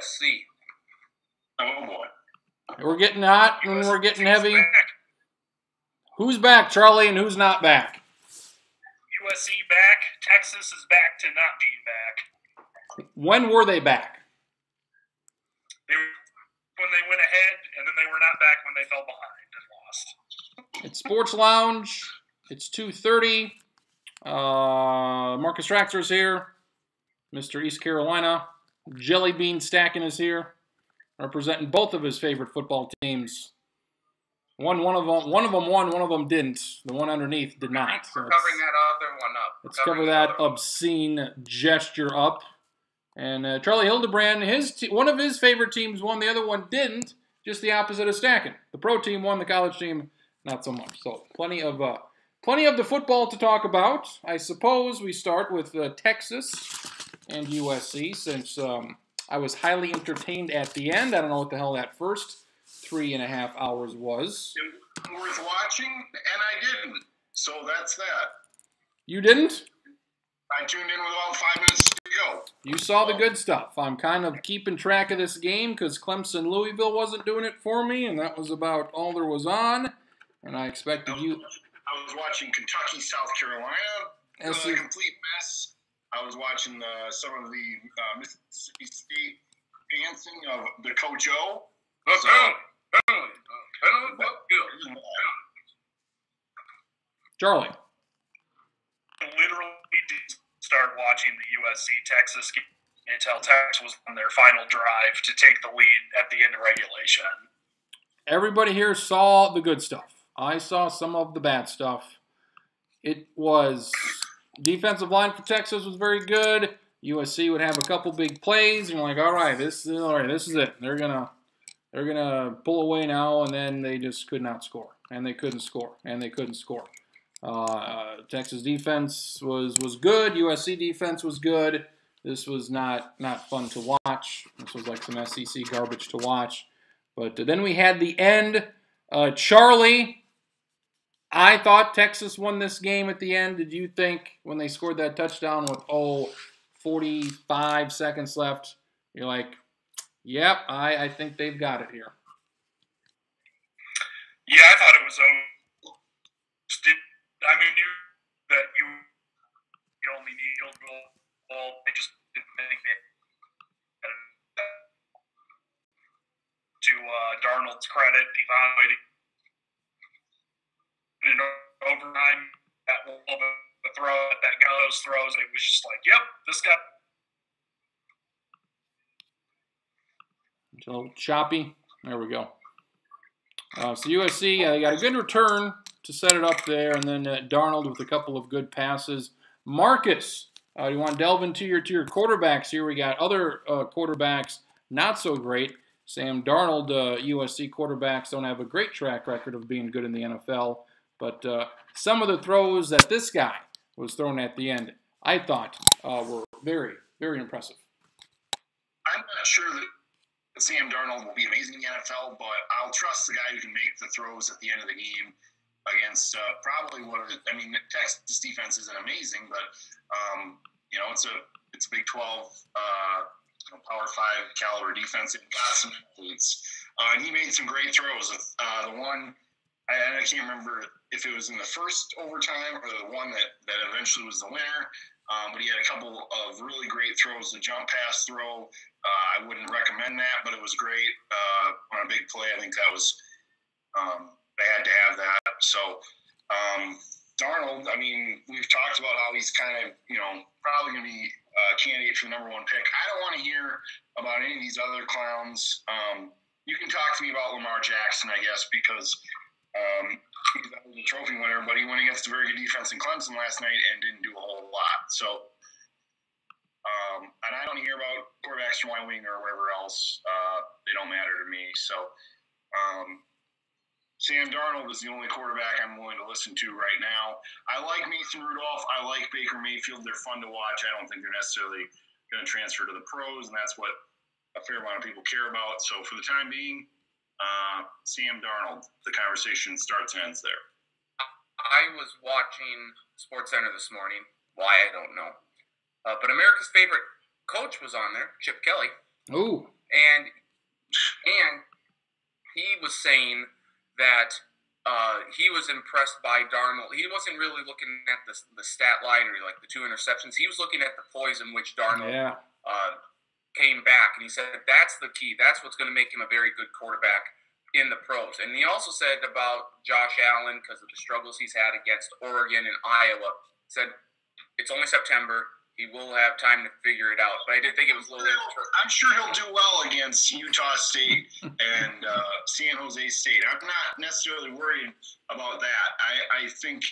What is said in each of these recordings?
USC. Oh, boy. We're getting hot and we're getting heavy. Back. Who's back, Charlie, and who's not back? USC back. Texas is back to not being back. When were they back? When they went ahead, and then they were not back when they fell behind and lost. It's Sports Lounge. It's 2:30. Marcus Traxler's here. Mr. East Carolina. Jelly Bean Stacking is here, representing both of his favorite football teams. One of them won, one of them didn't. The one underneath did not. We're covering that other one up. Let's cover that obscene gesture up. And Charlie Hildebrand, one of his favorite teams won, the other one didn't. Just the opposite of Stacking. The pro team won, the college team not so much. So plenty of the football to talk about. I suppose we start with Texas and USC, since I was highly entertained at the end. I don't know what the hell that first 3.5 hours was. It was worth watching, and I didn't. So that's that. You didn't? I tuned in with about 5 minutes to go. You saw the good stuff. I'm kind of keeping track of this game because Clemson-Louisville wasn't doing it for me, and that was about all there was on. And I expected you... I was watching Kentucky-South Carolina. It was a complete mess. I was watching some of the Mississippi State dancing of the Coach O. Charlie. Literally did start watching the USC-Texas game until Texas was on their final drive to take the lead at the end of regulation. Everybody here saw the good stuff. I saw some of the bad stuff. It was defensive line for Texas was very good. USC would have a couple big plays, and you're like, all right, this is it. They're gonna pull away now, and then they just could not score, and they couldn't score, and they couldn't score. Texas defense was good. USC defense was good. This was not fun to watch. This was like some SEC garbage to watch. But then we had the end. Charlie, I thought Texas won this game at the end. Did you think when they scored that touchdown with 45 seconds left, you're like, yep, I think they've got it here? Yeah, I thought it was over. I mean, knew that you only need field goal. They just didn't think they had to Darnold's credit, evaluating in overtime that little bit of throw that got those throws. It was just like, yep, this guy. It's a little choppy. There we go. So USC, they got a good return to set it up there, and then Darnold with a couple of good passes. Marcus, do you want to delve into your quarterbacks here? We got other quarterbacks not so great. Sam Darnold, USC quarterbacks don't have a great track record of being good in the NFL, but some of the throws that this guy was throwing at the end, I thought were very, very impressive. I'm not sure that Sam Darnold will be amazing in the NFL, but I'll trust the guy who can make the throws at the end of the game against Texas defense isn't amazing, but it's a Big 12 Power 5 caliber defense. It got some athletes, and he made some great throws. The one I can't remember if it was in the first overtime or the one that eventually was the winner. But he had a couple of really great throws. The jump pass throw, I wouldn't recommend that, but it was great on a big play. I think that was they had to have that. So Darnold, I mean, we've talked about how he's kind of, probably going to be a candidate for the number 1 pick. I don't want to hear about any of these other clowns. You can talk to me about Lamar Jackson, I guess, because he's a trophy winner, but he went against a very good defense in Clemson last night and didn't do a whole lot. So, and I don't hear about quarterbacks from Wyoming or wherever else. They don't matter to me. So, Sam Darnold is the only quarterback I'm willing to listen to right now. I like Mason Rudolph. I like Baker Mayfield. They're fun to watch. I don't think they're necessarily going to transfer to the pros, and that's what a fair amount of people care about. So for the time being, Sam Darnold, the conversation starts and ends there. I was watching SportsCenter this morning. Why, I don't know. But America's favorite coach was on there, Chip Kelly. Ooh. and he was saying that he was impressed by Darnold. He wasn't really looking at the stat line or like the 2 interceptions. He was looking at the poise in which Darnold came back, and he said that's the key. That's what's going to make him a very good quarterback in the pros. And he also said about Josh Allen, because of the struggles he's had against Oregon and Iowa, said it's only September. He will have time to figure it out. But I did think it was a little I'm sure he'll do well against Utah State and San Jose State. I'm not necessarily worried about that. I think,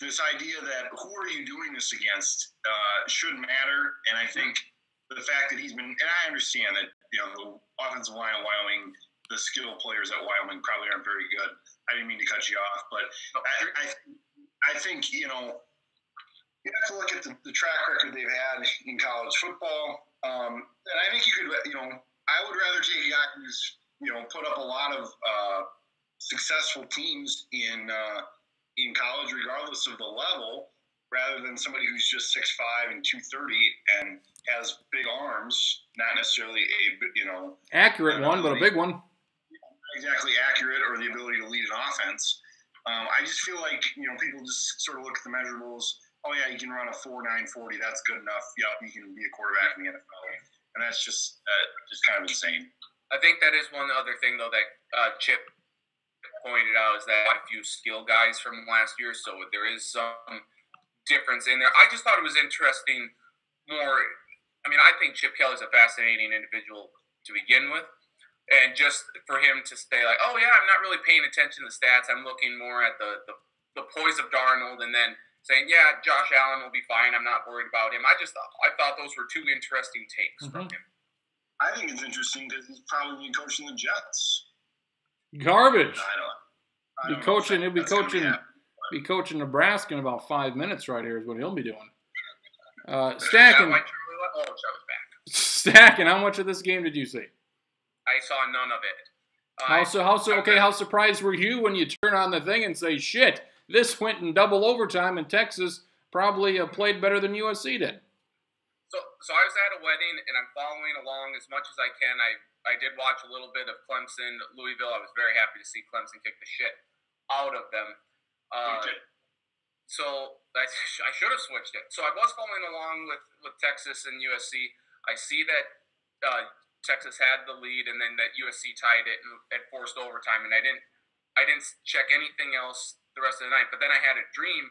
this idea that who are you doing this against should matter. And I think the fact that he's been, and I understand that, the offensive line of Wyoming, the skill players at Wyoming probably aren't very good. I didn't mean to cut you off, but I think, you have to look at the track record they've had in college football. And I think you could, I would rather take a guy who's, put up a lot of successful teams in college, regardless of the level, rather than somebody who's just 6'5" and 230 and has big arms, not necessarily accurate one, but a big one. Exactly accurate, or the ability to lead an offense. I just feel like, people just sort of look at the measurables. Oh, yeah, you can run a 4.9 40. That's good enough. Yep, you can be a quarterback in the NFL. And that's just kind of insane. I think that is one other thing, though, that Chip pointed out, is that a few skill guys from last year, so there is some difference in there. I just thought it was interesting more. I mean, I think Chip Kelly's a fascinating individual to begin with. And just for him to say, like, oh, yeah, I'm not really paying attention to the stats. I'm looking more at the poise of Darnold, and then saying, yeah, Josh Allen will be fine. I'm not worried about him. I thought those were 2 interesting takes from him. I think it's interesting because he's probably been coaching the Jets. Garbage. I don't He'll be coaching Nebraska in about 5 minutes. Right here is what he'll be doing. Stacking. Stacking. How much of this game did you see? I saw none of it. How surprised were you when you turn on the thing and say, shit, this went in double overtime and Texas probably played better than USC did? So I was at a wedding, and I'm following along as much as I can. I did watch a little bit of Clemson, Louisville. I was very happy to see Clemson kick the shit out of them. So I should have switched it. So I was following along with Texas and USC. I see that Texas had the lead, and then that USC tied it and had forced overtime. And I didn't check anything else the rest of the night. But then I had a dream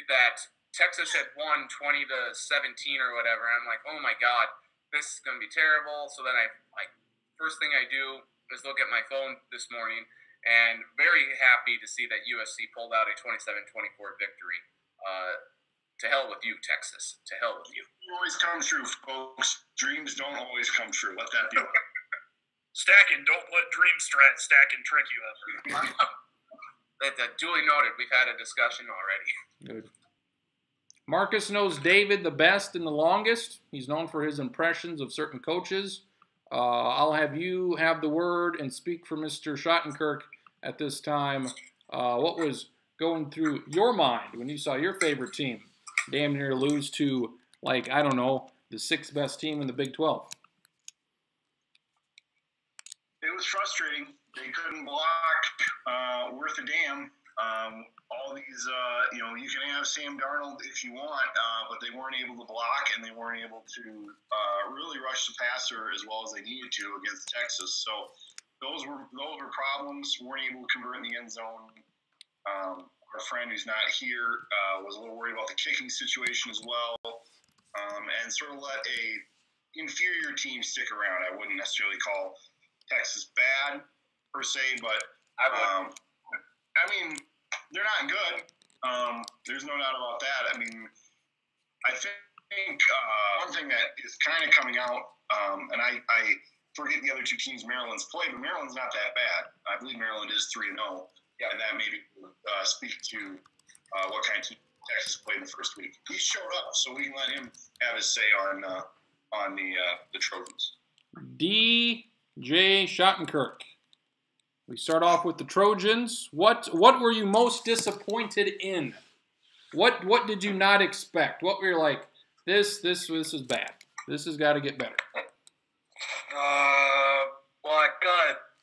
that Texas had won 20-17 or whatever. And I'm like, oh my God, this is going to be terrible. So then first thing I do is look at my phone this morning, and very happy to see that USC pulled out a 27-24 victory. To hell with you, Texas. To hell with you. It always comes true, folks. Dreams don't always come true. Let that be. Stacking, don't let dreams stack and trick you up. Duly noted. We've had a discussion already. Good. Marcus knows David the best and the longest. He's known for his impressions of certain coaches. I'll have you have the word and speak for Mr. Schottenkirk at this time. What was going through your mind when you saw your favorite team damn near lose to, the 6th best team in the Big 12? It was frustrating. They couldn't block worth a damn. All these, you can have Sam Darnold if you want, but they weren't able to block, and they weren't able to really rush the passer as well as they needed to against Texas. So those were problems. Weren't able to convert in the end zone. Our friend who's not here was a little worried about the kicking situation as well, and sort of let a inferior team stick around. I wouldn't necessarily call Texas bad per se, but I mean, they're not good. There's no doubt about that. I mean, I think one thing that is kind of coming out, and I forget the other 2 teams Maryland's played, but Maryland's not that bad. I believe Maryland is 3-0. Yeah, and that maybe speak to what kind of team Texas played in the first week. He showed up, so we can let him have his say on the Trojans. DJ Schottenkirk. We start off with the Trojans. What were you most disappointed in? What did you not expect? What were you like, this is bad. This has got to get better.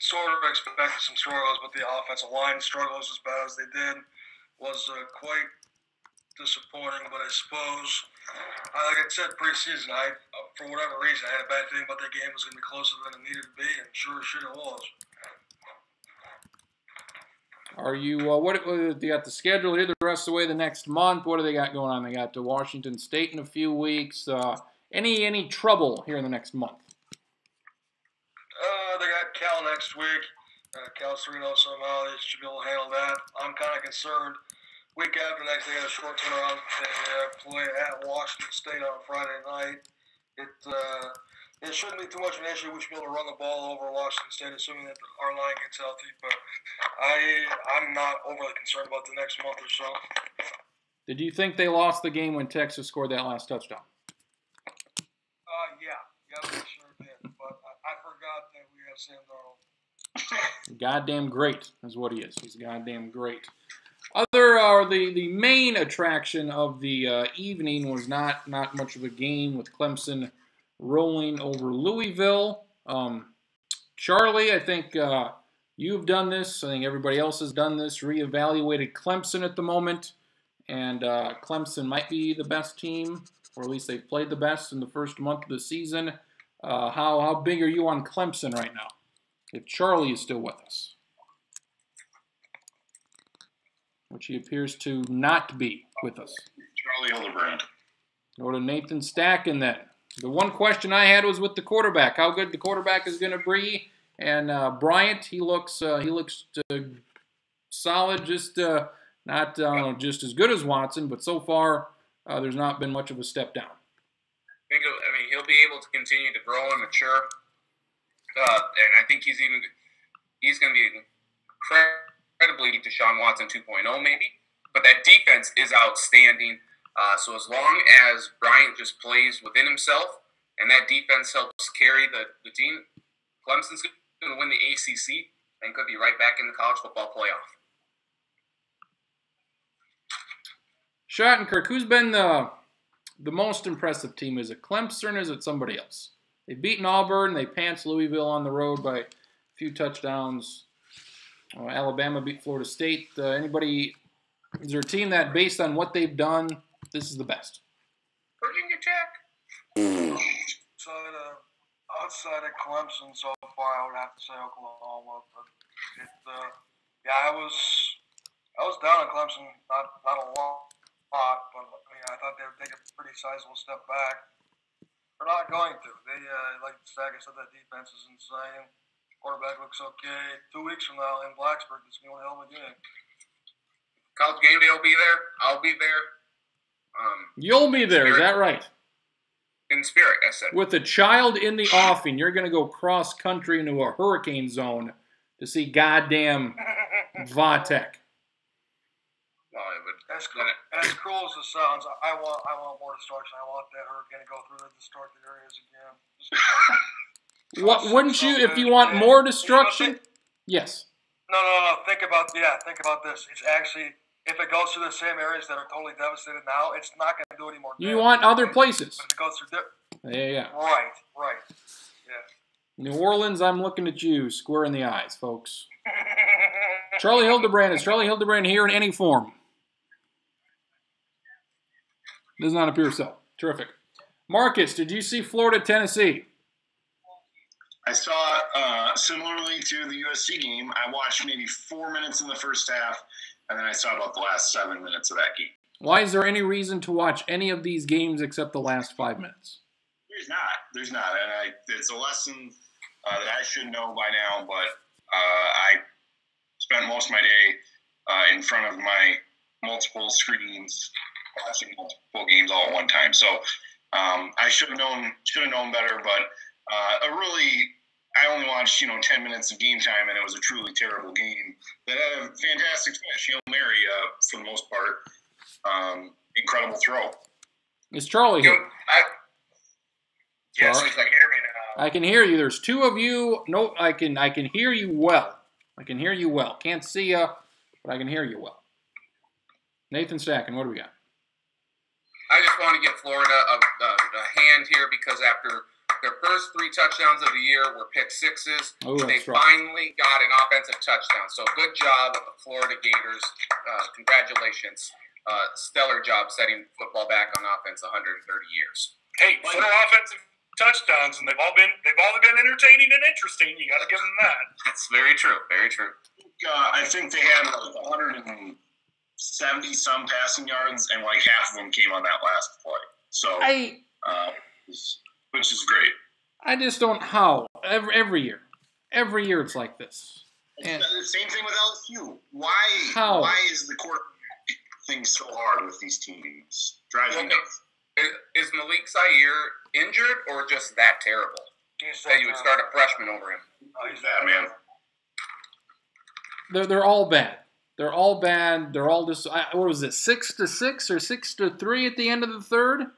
sort of expected some struggles, but the offensive line struggles as bad as they did was quite disappointing. But I suppose, like I said, preseason, for whatever reason, I had a bad feeling about that game was going to be closer than it needed to be, and sure as shit it was. Are you, what they got the schedule here the rest of the way the next month? What do they got going on? They got to Washington State in a few weeks. Any trouble here in the next month? They got Cal next week. Cal's 3-0 somehow. They should be able to handle that. I'm kind of concerned. Week after next, they got a short turnaround. They play at Washington State on Friday night. It shouldn't be too much of an issue. We should be able to run the ball over Washington State, assuming that our line gets healthy. But I'm not overly concerned about the next month or so. Did you think they lost the game when Texas scored that last touchdown? Yeah, we sure did. But I forgot that we have Sam Darnold. Goddamn great is what he is. He's goddamn great. The main attraction of the evening was not much of a game with Clemson rolling over Louisville. Charlie, I think you've done this. I think everybody else has done this. Reevaluated Clemson at the moment, and Clemson might be the best team, or at least they've played the best in the first month of the season. How big are you on Clemson right now? If Charlie is still with us, which he appears to not be with us. Charlie Hildebrand. Go to Nathan Stacken then. The one question I had was with the quarterback, how good the quarterback is going to be. And Bryant, he looks solid, just not just as good as Watson, but so far there's not been much of a step down. I mean, he'll be able to continue to grow and mature, and I think he's going to be incredibly Deshaun Watson 2.0 maybe. But that defense is outstanding. So as long as Bryant just plays within himself and that defense helps carry the team, Clemson's going to win the ACC and could be right back in the college football playoff. Schottenkirk, who's been the most impressive team? Is it Clemson or is it somebody else? They've beaten Auburn. They pants Louisville on the road by a few touchdowns. Alabama beat Florida State. Is there a team that, based on what they've done, this is the best? Virginia Tech. Outside of Clemson so far, I would have to say Oklahoma. I was down on Clemson, not a lot, but I thought they would take a pretty sizable step back. They're not going to. They, like Stack said, that defense is insane. Quarterback looks okay. 2 weeks from now in Blacksburg, it's going to be a hell of a game. College game day will be there. I'll be there. You'll be there, is that right? In spirit, I said. With a child in the offing, you're going to go cross-country into a hurricane zone to see goddamn Vatek. Well, as cruel as it sounds, I want more destruction. I want that hurricane to go through the destructed areas again. What wouldn't you, if you want more destruction? Yes. No. Think about this. It's actually, if it goes through the same areas that are totally devastated now, it's not going to do any more damage. You want other places. But if it goes through Yeah. Right. Yeah. New Orleans, I'm looking at you, square in the eyes, folks. Charlie Hildebrand. Is Charlie Hildebrand here in any form? Does not appear so. Terrific. Marcus, did you see Florida, Tennessee? I saw, similarly to the USC game, I watched maybe 4 minutes in the first half, and then I saw about the last 7 minutes of that game. Why is there any reason to watch any of these games except the last 5 minutes? There's not. And it's a lesson that I should know by now, but I spent most of my day in front of my multiple screens watching multiple games all at one time. So I should have known better, but I only watched 10 minutes of game time, and it was a truly terrible game. That had a fantastic finish. Hail Mary for the most part. Incredible throw. Is Charlie here? Yes, you can hear me now. I can hear you. There's two of you. No, I can hear you well. Can't see you, but I can hear you well. Nathan Stacken, what do we got? I just want to give Florida a hand here because after Their first 3 touchdowns of the year were pick sixes. Oh, they that's right. finally got an offensive touchdown. So good job, Florida Gators. Congratulations. Stellar job setting football back on offense 130 years. Hey, 4 offensive touchdowns, and they've all been entertaining and interesting. You got to give them that. That's very true. Very true. I think they had like 170 some passing yards, and like half of them came on that last play. So, which is great. I just don't how every year it's like this. And the same thing with LSU. Why is the quarterback thing so hard with these teams? Drives me nuts. Is Malik Zaire injured or just that terrible that you would start a freshman over him? Oh, he's bad, man. They're all bad. They're all bad. They're all just what was it, 6-6 or 6-3 at the end of the third?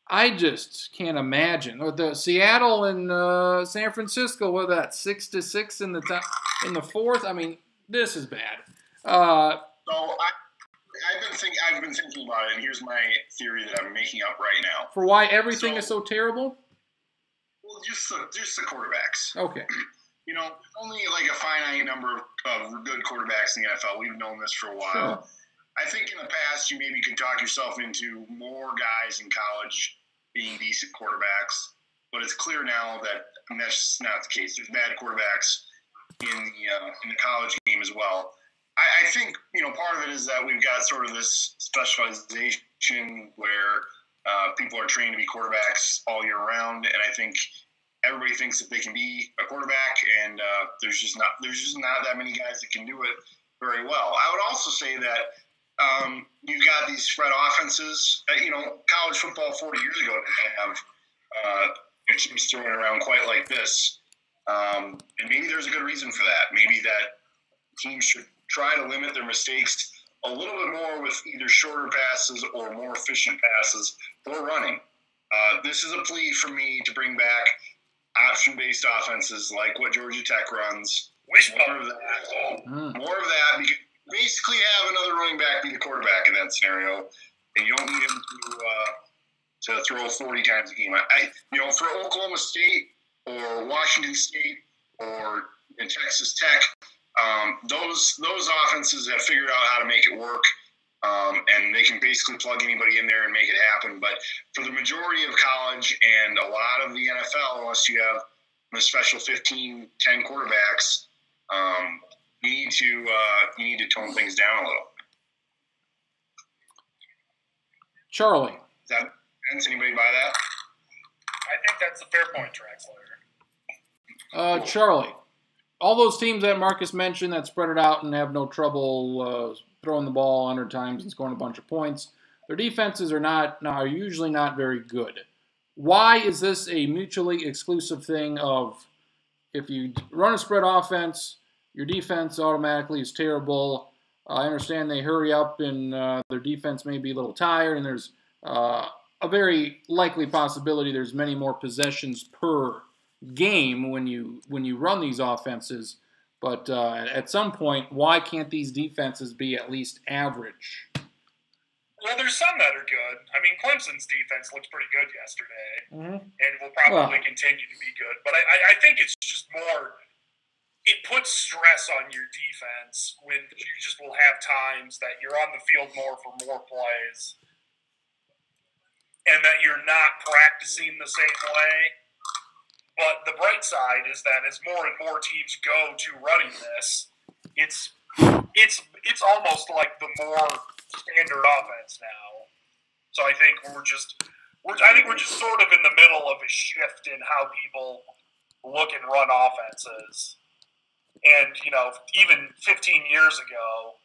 I just can't imagine. The Seattle and San Francisco, what was that, 6-6 in the fourth? I mean, this is bad. I've been thinking about it, and here's my theory that I'm making up right now. For why everything is so terrible? Well, just the quarterbacks. Okay. You know, only like a finite number of good quarterbacks in the NFL. We've known this for a while. Sure. I think in the past you maybe could talk yourself into more guys in college being decent quarterbacks, but it's clear now that that's just not the case. There's bad quarterbacks in the college game as well. I think, you know, part of it is that we've got sort of this specialization where people are trained to be quarterbacks all year round, and I think everybody thinks that they can be a quarterback, and there's just not that many guys that can do it very well. I would also say that you've got these spread offenses. You know, college football 40 years ago didn't have teams throwing around quite like this, and maybe there's a good reason for that. Maybe that teams should try to limit their mistakes a little bit more with either shorter passes or more efficient passes or running. This is a plea for me to bring back option-based offenses like what Georgia Tech runs. More of that. Because basically have another running back be the quarterback in that scenario, and you don't need him to throw 40 times a game. For Oklahoma State or Washington State or in Texas Tech, those offenses have figured out how to make it work, and they can basically plug anybody in there and make it happen. But for the majority of college and a lot of the NFL, unless you have a special 15-10 quarterbacks, you need to tone things down a little. Charlie. Does that make sense? Anybody buy that? I think that's a fair point, Traxler. Charlie. All those teams that Marcus mentioned that spread it out and have no trouble throwing the ball 100 times and scoring a bunch of points, their defenses are usually not very good. Why is this a mutually exclusive thing of if you run a spread offense, your defense automatically is terrible? I understand they hurry up and their defense may be a little tired, and there's a very likely possibility there's many more possessions per game when you run these offenses, but at some point, why can't these defenses be at least average? Well, there's some that are good. I mean, Clemson's defense looked pretty good yesterday, and will probably continue to be good. But I think it's just more. It puts stress on your defense when you just will have times that you're on the field more for more plays, and that you're not practicing the same way. But the bright side is that as more and more teams go to running this, it's almost like the more standard offense now. So I think we're just sort of in the middle of a shift in how people look and run offenses. And even 15 years ago,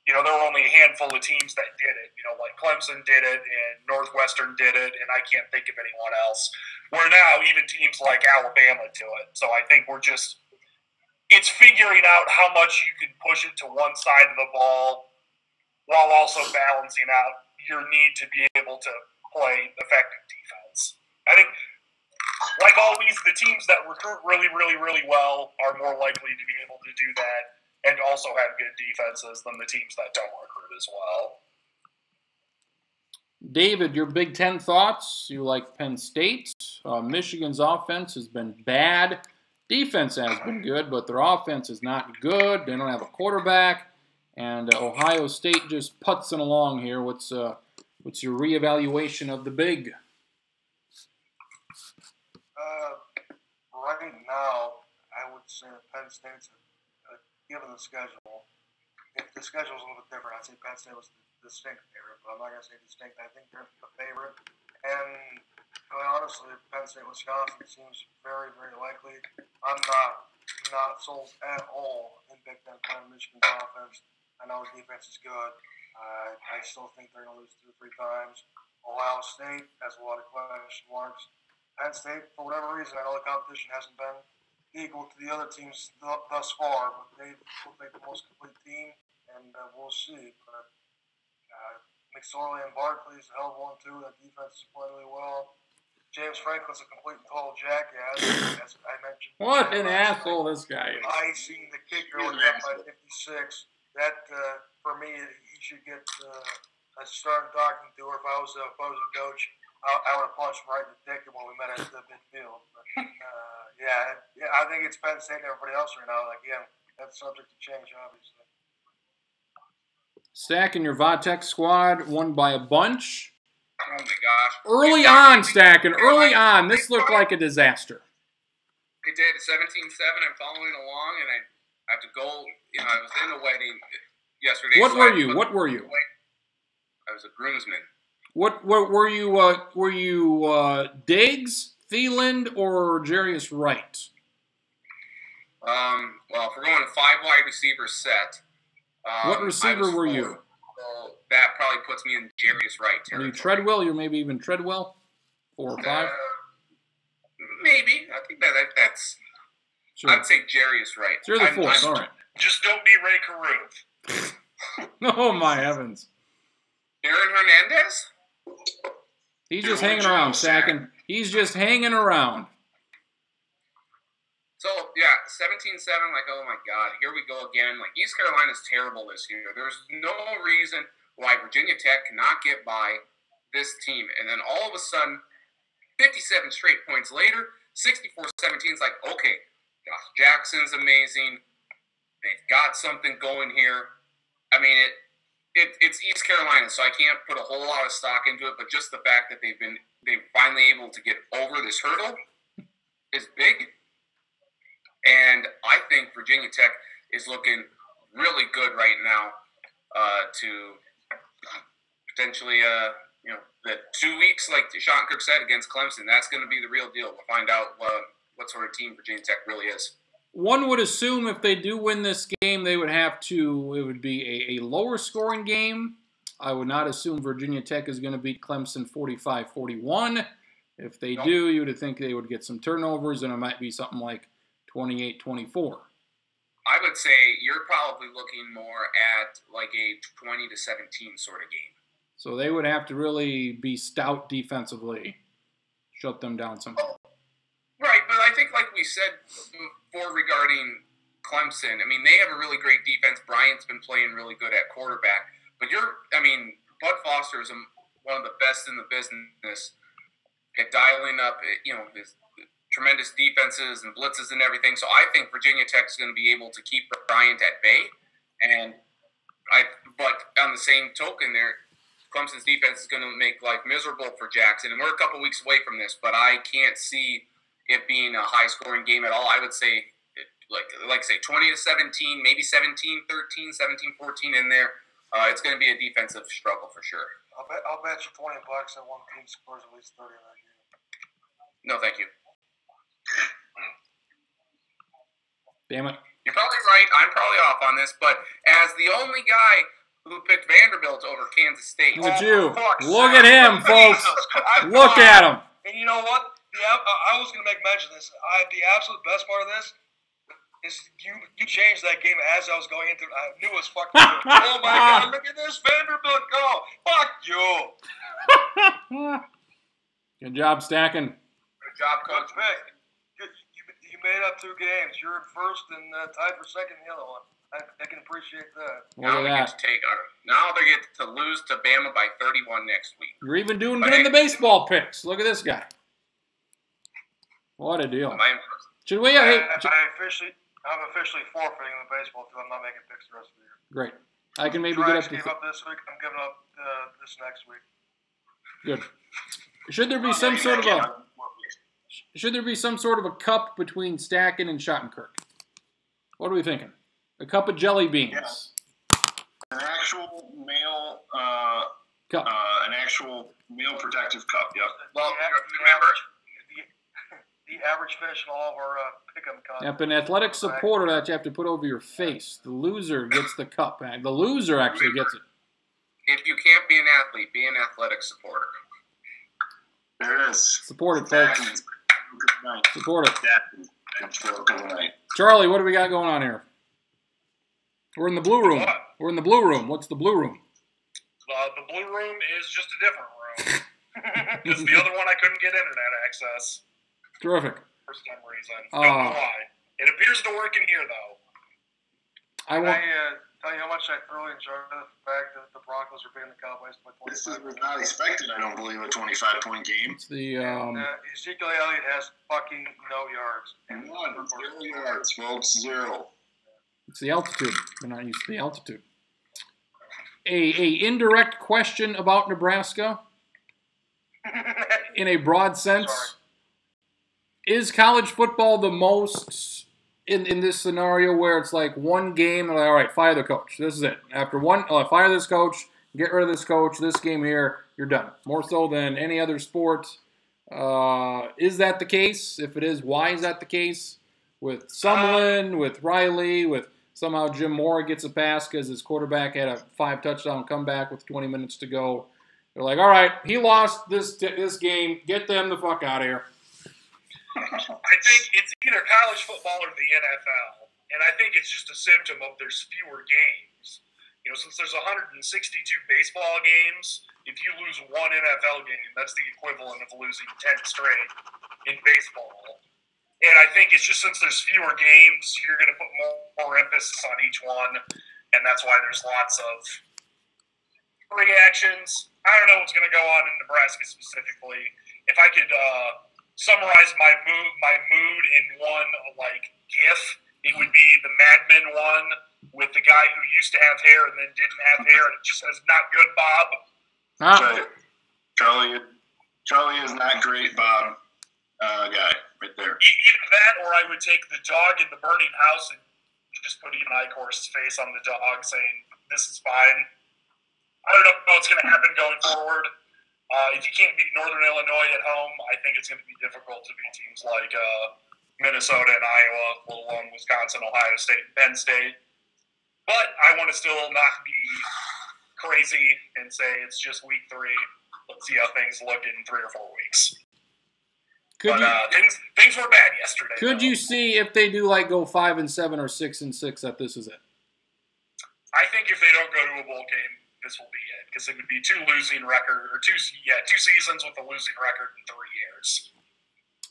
there were only a handful of teams that did it. Like Clemson did it, and Northwestern did it, and I can't think of anyone else. Where now even teams like Alabama do it. So I think it's figuring out how much you can push it to one side of the ball while also balancing out your need to be able to play effective defense. I think, like always, the teams that recruit really, really, really well are more likely to be able to do that and also have good defenses than the teams that don't recruit as well. David, your Big Ten thoughts? You like Penn State. Michigan's offense has been bad. Defense has been good, but their offense is not good. They don't have a quarterback. And Ohio State just putzing along here. What's your reevaluation of the Big? Right now, I would say Penn State's, given the schedule, if the schedule was a little bit different, I'd say Penn State was the distinct favorite, but I'm not going to say distinct. I think they're the favorite. And quite honestly, Penn State, Wisconsin seems very, very likely. I'm not sold at all in Big Ten play Michigan's offense. I know the defense is good. I still think they're going to lose 2 or 3 times. Ohio State has a lot of question marks. Penn State, for whatever reason, I know the competition hasn't been equal to the other teams thus far, but they look like the most complete team, and we'll see. But McSorley and Barkley is a hell of one, too. That defense is playing really well. James Franklin's a complete and total jackass, as I mentioned. What an asshole this guy is. I seen the kicker when he got by 56. That, for me, he should get a start talking to her. If I was a opposing coach, I would have punched him right in the dick when we met at the midfield. But, yeah, I think it's Penn State and everybody else right now. Again, that's subject to change, obviously. Stack and your Vatex squad won by a bunch. Oh, my gosh. Early on, Stack, and early on, this looked like a disaster. It did. 17-7. I'm following along, and I have to go. I was in a wedding yesterday. What were you? What were you? I was a groomsman. What were you? Were you Diggs, Thielen, or Jarius Wright? Well, if we're going to 5 wide receiver set, what receiver were you? So that probably puts me in Jarius Wright territory. Are you Treadwell? You're maybe even Treadwell? 4 or 5? Maybe. I think that's. Sure. I'd say Jarius Wright. So you're the 4th. All right. Just don't be Ray Caruth. Oh my heavens! Aaron Hernandez. He's just hanging around, Stacking. He's just hanging around. So, yeah, 17-7, like, oh my God, here we go again. Like, East Carolina's terrible this year. There's no reason why Virginia Tech cannot get by this team. And then all of a sudden, 57 straight points later, 64-17 is like, okay, Josh Jackson's amazing. They've got something going here. I mean, it's East Carolina, so I can't put a whole lot of stock into it, but just the fact that they've finally able to get over this hurdle is big. And I think Virginia Tech is looking really good right now to potentially, the 2 weeks, like Sean Kirk said, against Clemson. That's going to be the real deal. We'll find out what sort of team Virginia Tech really is. One would assume if they do win this game, it would be a lower scoring game. I would not assume Virginia Tech is going to beat Clemson 45-41. If they do, you would think they would get some turnovers, and it might be something like 28-24. I would say you're probably looking more at like a 20-17 sort of game. So they would have to really be stout defensively, shut them down somehow. Right, but I think like we said before regarding Clemson, I mean, they have a really great defense. Bryant's been playing really good at quarterback. But Bud Foster is one of the best in the business at dialing up, his tremendous defenses and blitzes and everything. So I think Virginia Tech is going to be able to keep Bryant at bay. But on the same token, Clemson's defense is going to make life miserable for Jackson. And we're a couple weeks away from this, but I can't see it being a high-scoring game at all. I would say, like I say, 20-17, maybe 17-13, 17-14 in there. It's going to be a defensive struggle for sure. I'll bet you $20 that one team scores at least 30 in that game. No, thank you. Damn it. You're probably right. I'm probably off on this, but as the only guy who picked Vanderbilt over Kansas State. Look at you. Look at him, folks. Look at him. And you know what? I was going to make mention of this. The absolute best part of this is you changed that game as I was going into it. I knew it was fucking good. Oh, my God. Look at this Vanderbilt go. Fuck you. Good job, Stacking. Good job, Coach. You made up 2 games. You're in first and tied for second in the other one. I can appreciate that. Look at that. Now they get to lose to Bama by 31 next week. You're even doing good in the baseball picks. Look at this guy. What a deal. Should we? I'm officially forfeiting the baseball too. I'm not making picks the rest of the year. Great. I can maybe get up to. Gave up this week. I'm giving up this next week. Good. Should there be some sort of a? Should there be some sort of a cup between Stacking and Schottenkirk? What are we thinking? A cup of jelly beans. Yeah. An actual male cup. An actual male protective cup. Yep. Well, remember. The average fish in all of our pick'em contests. Yep, an athletic supporter that you have to put over your face. The loser gets the cup. The loser actually gets it. If you can't be an athlete, be an athletic supporter. There it is. Support it, folks. Support it. Charlie, what do we got going on here? We're in the blue room. What? We're in the blue room. What's the blue room? The blue room is just a different room. Because the other one I couldn't get internet access. Terrific. For some reason. Don't know why. It appears to work in here, though. I tell you how much I thoroughly enjoyed the fact that the Broncos are beating the Cowboys by 25. This was not expected, I don't believe, a 25-point game. It's the Ezekiel Elliott has fucking no yards. And 0 yards, folks. 0. It's the altitude. They're not used to the altitude. A indirect question about Nebraska in a broad sense. Sorry. Is college football the most in this scenario where it's like one game and like, all right, fire the coach. This is it. After one, fire this coach, get rid of this coach, this game here, you're done. More so than any other sport. Is that the case? If it is, why is that the case? With Sumlin, with Riley, with somehow Jim Mora gets a pass because his quarterback had a 5-touchdown comeback with 20 minutes to go. They're like, all right, he lost this game. Get them the fuck out of here. I think it's either college football or the NFL. And I think it's just a symptom of there's fewer games. You know, since there's 162 baseball games, if you lose one NFL game, that's the equivalent of losing 10 straight in baseball. And I think it's just since there's fewer games, you're going to put more emphasis on each one. And that's why there's lots of reactions. I don't know what's going to go on in Nebraska specifically. If I could summarize my mood in one GIF, it would be the Mad Men one with the guy who used to have hair and then didn't have hair, and it just says "Not good, Bob." Charlie is not great, Bob. Guy right there. Either that, or I would take the dog in the burning house and just put Ian Eichhorst's face on the dog, saying "This is fine." I don't know what's going to happen going forward. If you can't beat Northern Illinois at home, I think it's going to be difficult to beat teams like Minnesota and Iowa, let alone Wisconsin, Ohio State, and Penn State. But I want to still not be crazy and say it's just week 3. Let's see how things look in 3 or 4 weeks. Things were bad yesterday. Could you see if they do go 5-7 or 6-6 that this is it? I think if they don't go to a bowl game, this will be it, because it would be 2 losing record or 2 seasons with a losing record in 3 years.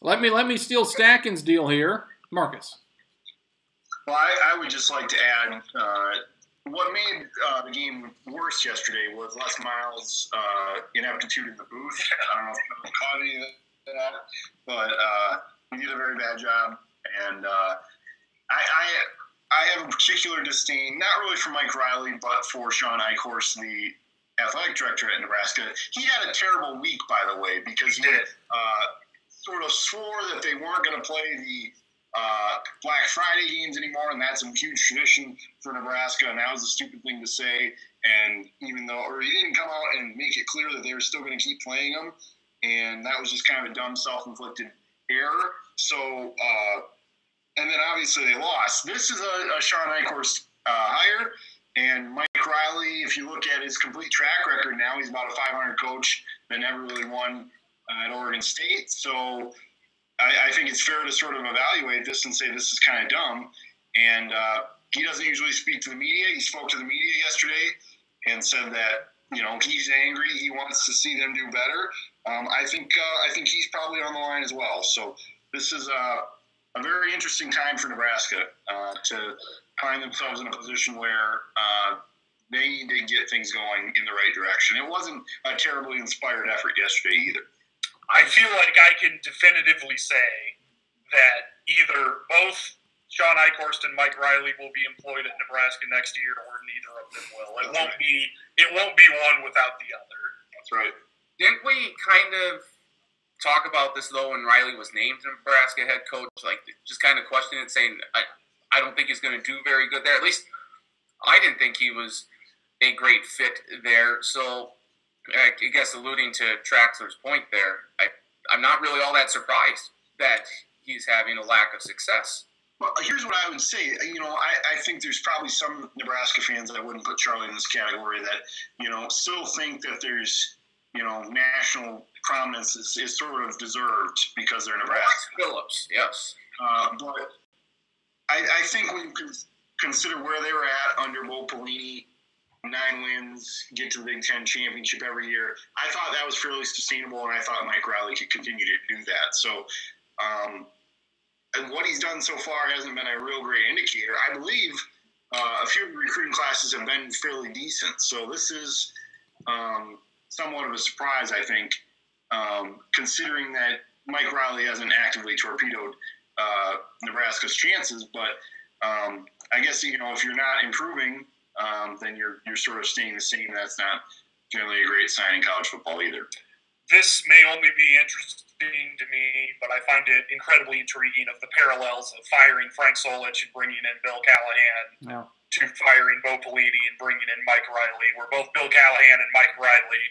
Let me steal Stacken's deal here, Marcus. Well, I would just like to add what made the game worse yesterday was Les Miles' ineptitude in the booth. I don't know if you caught any of that, but he did a very bad job, and I have a particular disdain, not really for Mike Riley, but for Sean Eichhorst, the athletic director at Nebraska. He had a terrible week, by the way, because he sort of swore that they weren't going to play the Black Friday games anymore, and that's a huge tradition for Nebraska, and that was a stupid thing to say. And even though, or he didn't come out and make it clear that they were still going to keep playing them, and that was just kind of a dumb self-inflicted error. So, and then obviously they lost. This is a Sean Eichhorst hire, and Mike Riley, if you look at his complete track record now, he's about a 500 coach that never really won at Oregon State. So I think it's fair to sort of evaluate this and say this is kind of dumb. And he doesn't usually speak to the media. He spoke to the media yesterday and said that, he's angry. He wants to see them do better. I think he's probably on the line as well. So this is a very interesting time for Nebraska to find themselves in a position where they need to get things going in the right direction. It wasn't a terribly inspired effort yesterday either. I feel like I can definitively say that either both Sean Eichhorst and Mike Riley will be employed at Nebraska next year, or neither of them will. It won't be one without the other. That's right. Didn't we kind of talk about this though when Riley was named Nebraska head coach? Like, just kind of questioning it, saying I don't think he's going to do very good there. At least I didn't think he was a great fit there. So I guess alluding to Traxler's point there, I'm not really all that surprised that he's having a lack of success. Well, here's what I would say. I think there's probably some Nebraska fans that I wouldn't put Charlie in this category that, still think that there's, national prominence is sort of deserved because they're Nebraska. Phillips, yes. But I think when you consider where they were at under Bo Pelini, 9 wins, get to the Big Ten championship every year, I thought that was fairly sustainable, and I thought Mike Riley could continue to do that. So, and what he's done so far hasn't been a real great indicator. I believe a few of the recruiting classes have been fairly decent. So this is somewhat of a surprise, I think, considering that Mike Riley hasn't actively torpedoed Nebraska's chances. But I guess, if you're not improving, then you're sort of staying the same. That's not generally a great sign in college football either. This may only be interesting to me, but I find it incredibly intriguing of the parallels of firing Frank Solich and bringing in Bill Callahan to firing Bo Pelini and bringing in Mike Riley, where both Bill Callahan and Mike Riley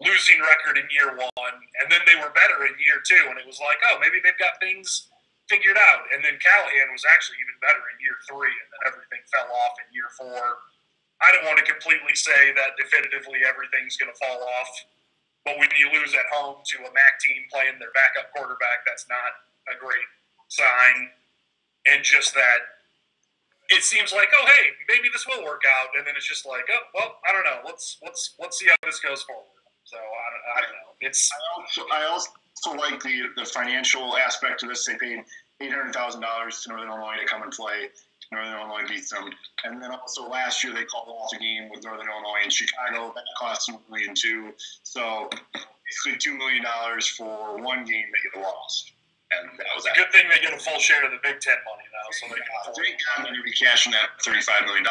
losing record in year 1, and then they were better in year 2, and it was like, oh, maybe they've got things figured out. And then Callahan was actually even better in year 3, and then everything fell off in year 4. I don't want to completely say that definitively everything's going to fall off, but when you lose at home to a MAC team playing their backup quarterback, that's not a great sign. And just that it seems like, oh, hey, maybe this will work out, and then it's just like, oh, well, I don't know. Let's see how this goes forward. So I don't know. I also like the financial aspect of this. They paid $800,000 to Northern Illinois to come and play. Northern Illinois beats them. And then also last year they called off a game with Northern Illinois in Chicago. That cost $2 million too. So basically $2 million for one game that you lost. And that was a good thing they get a full share of the Big Ten money now. So they thank God they're going to be cashing that $35 million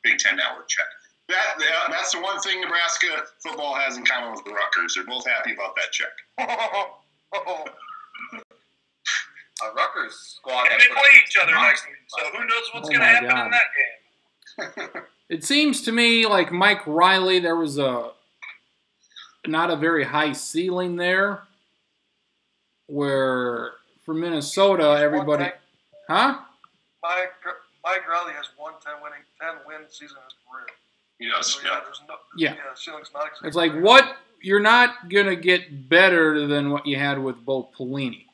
Big Ten network check. That's the one thing Nebraska football has in common with the Rutgers. They're both happy about that check. Rutgers squad. And they play each other next week, so who knows what's going to happen in that game. It seems to me like Mike Riley, there was not a very high ceiling there, where for Minnesota, everybody... Huh? Mike Riley has won 10-win season in his career. Yes, so, ceiling's not exactly it's like, what? You're not going to get better than what you had with Bo Pelini.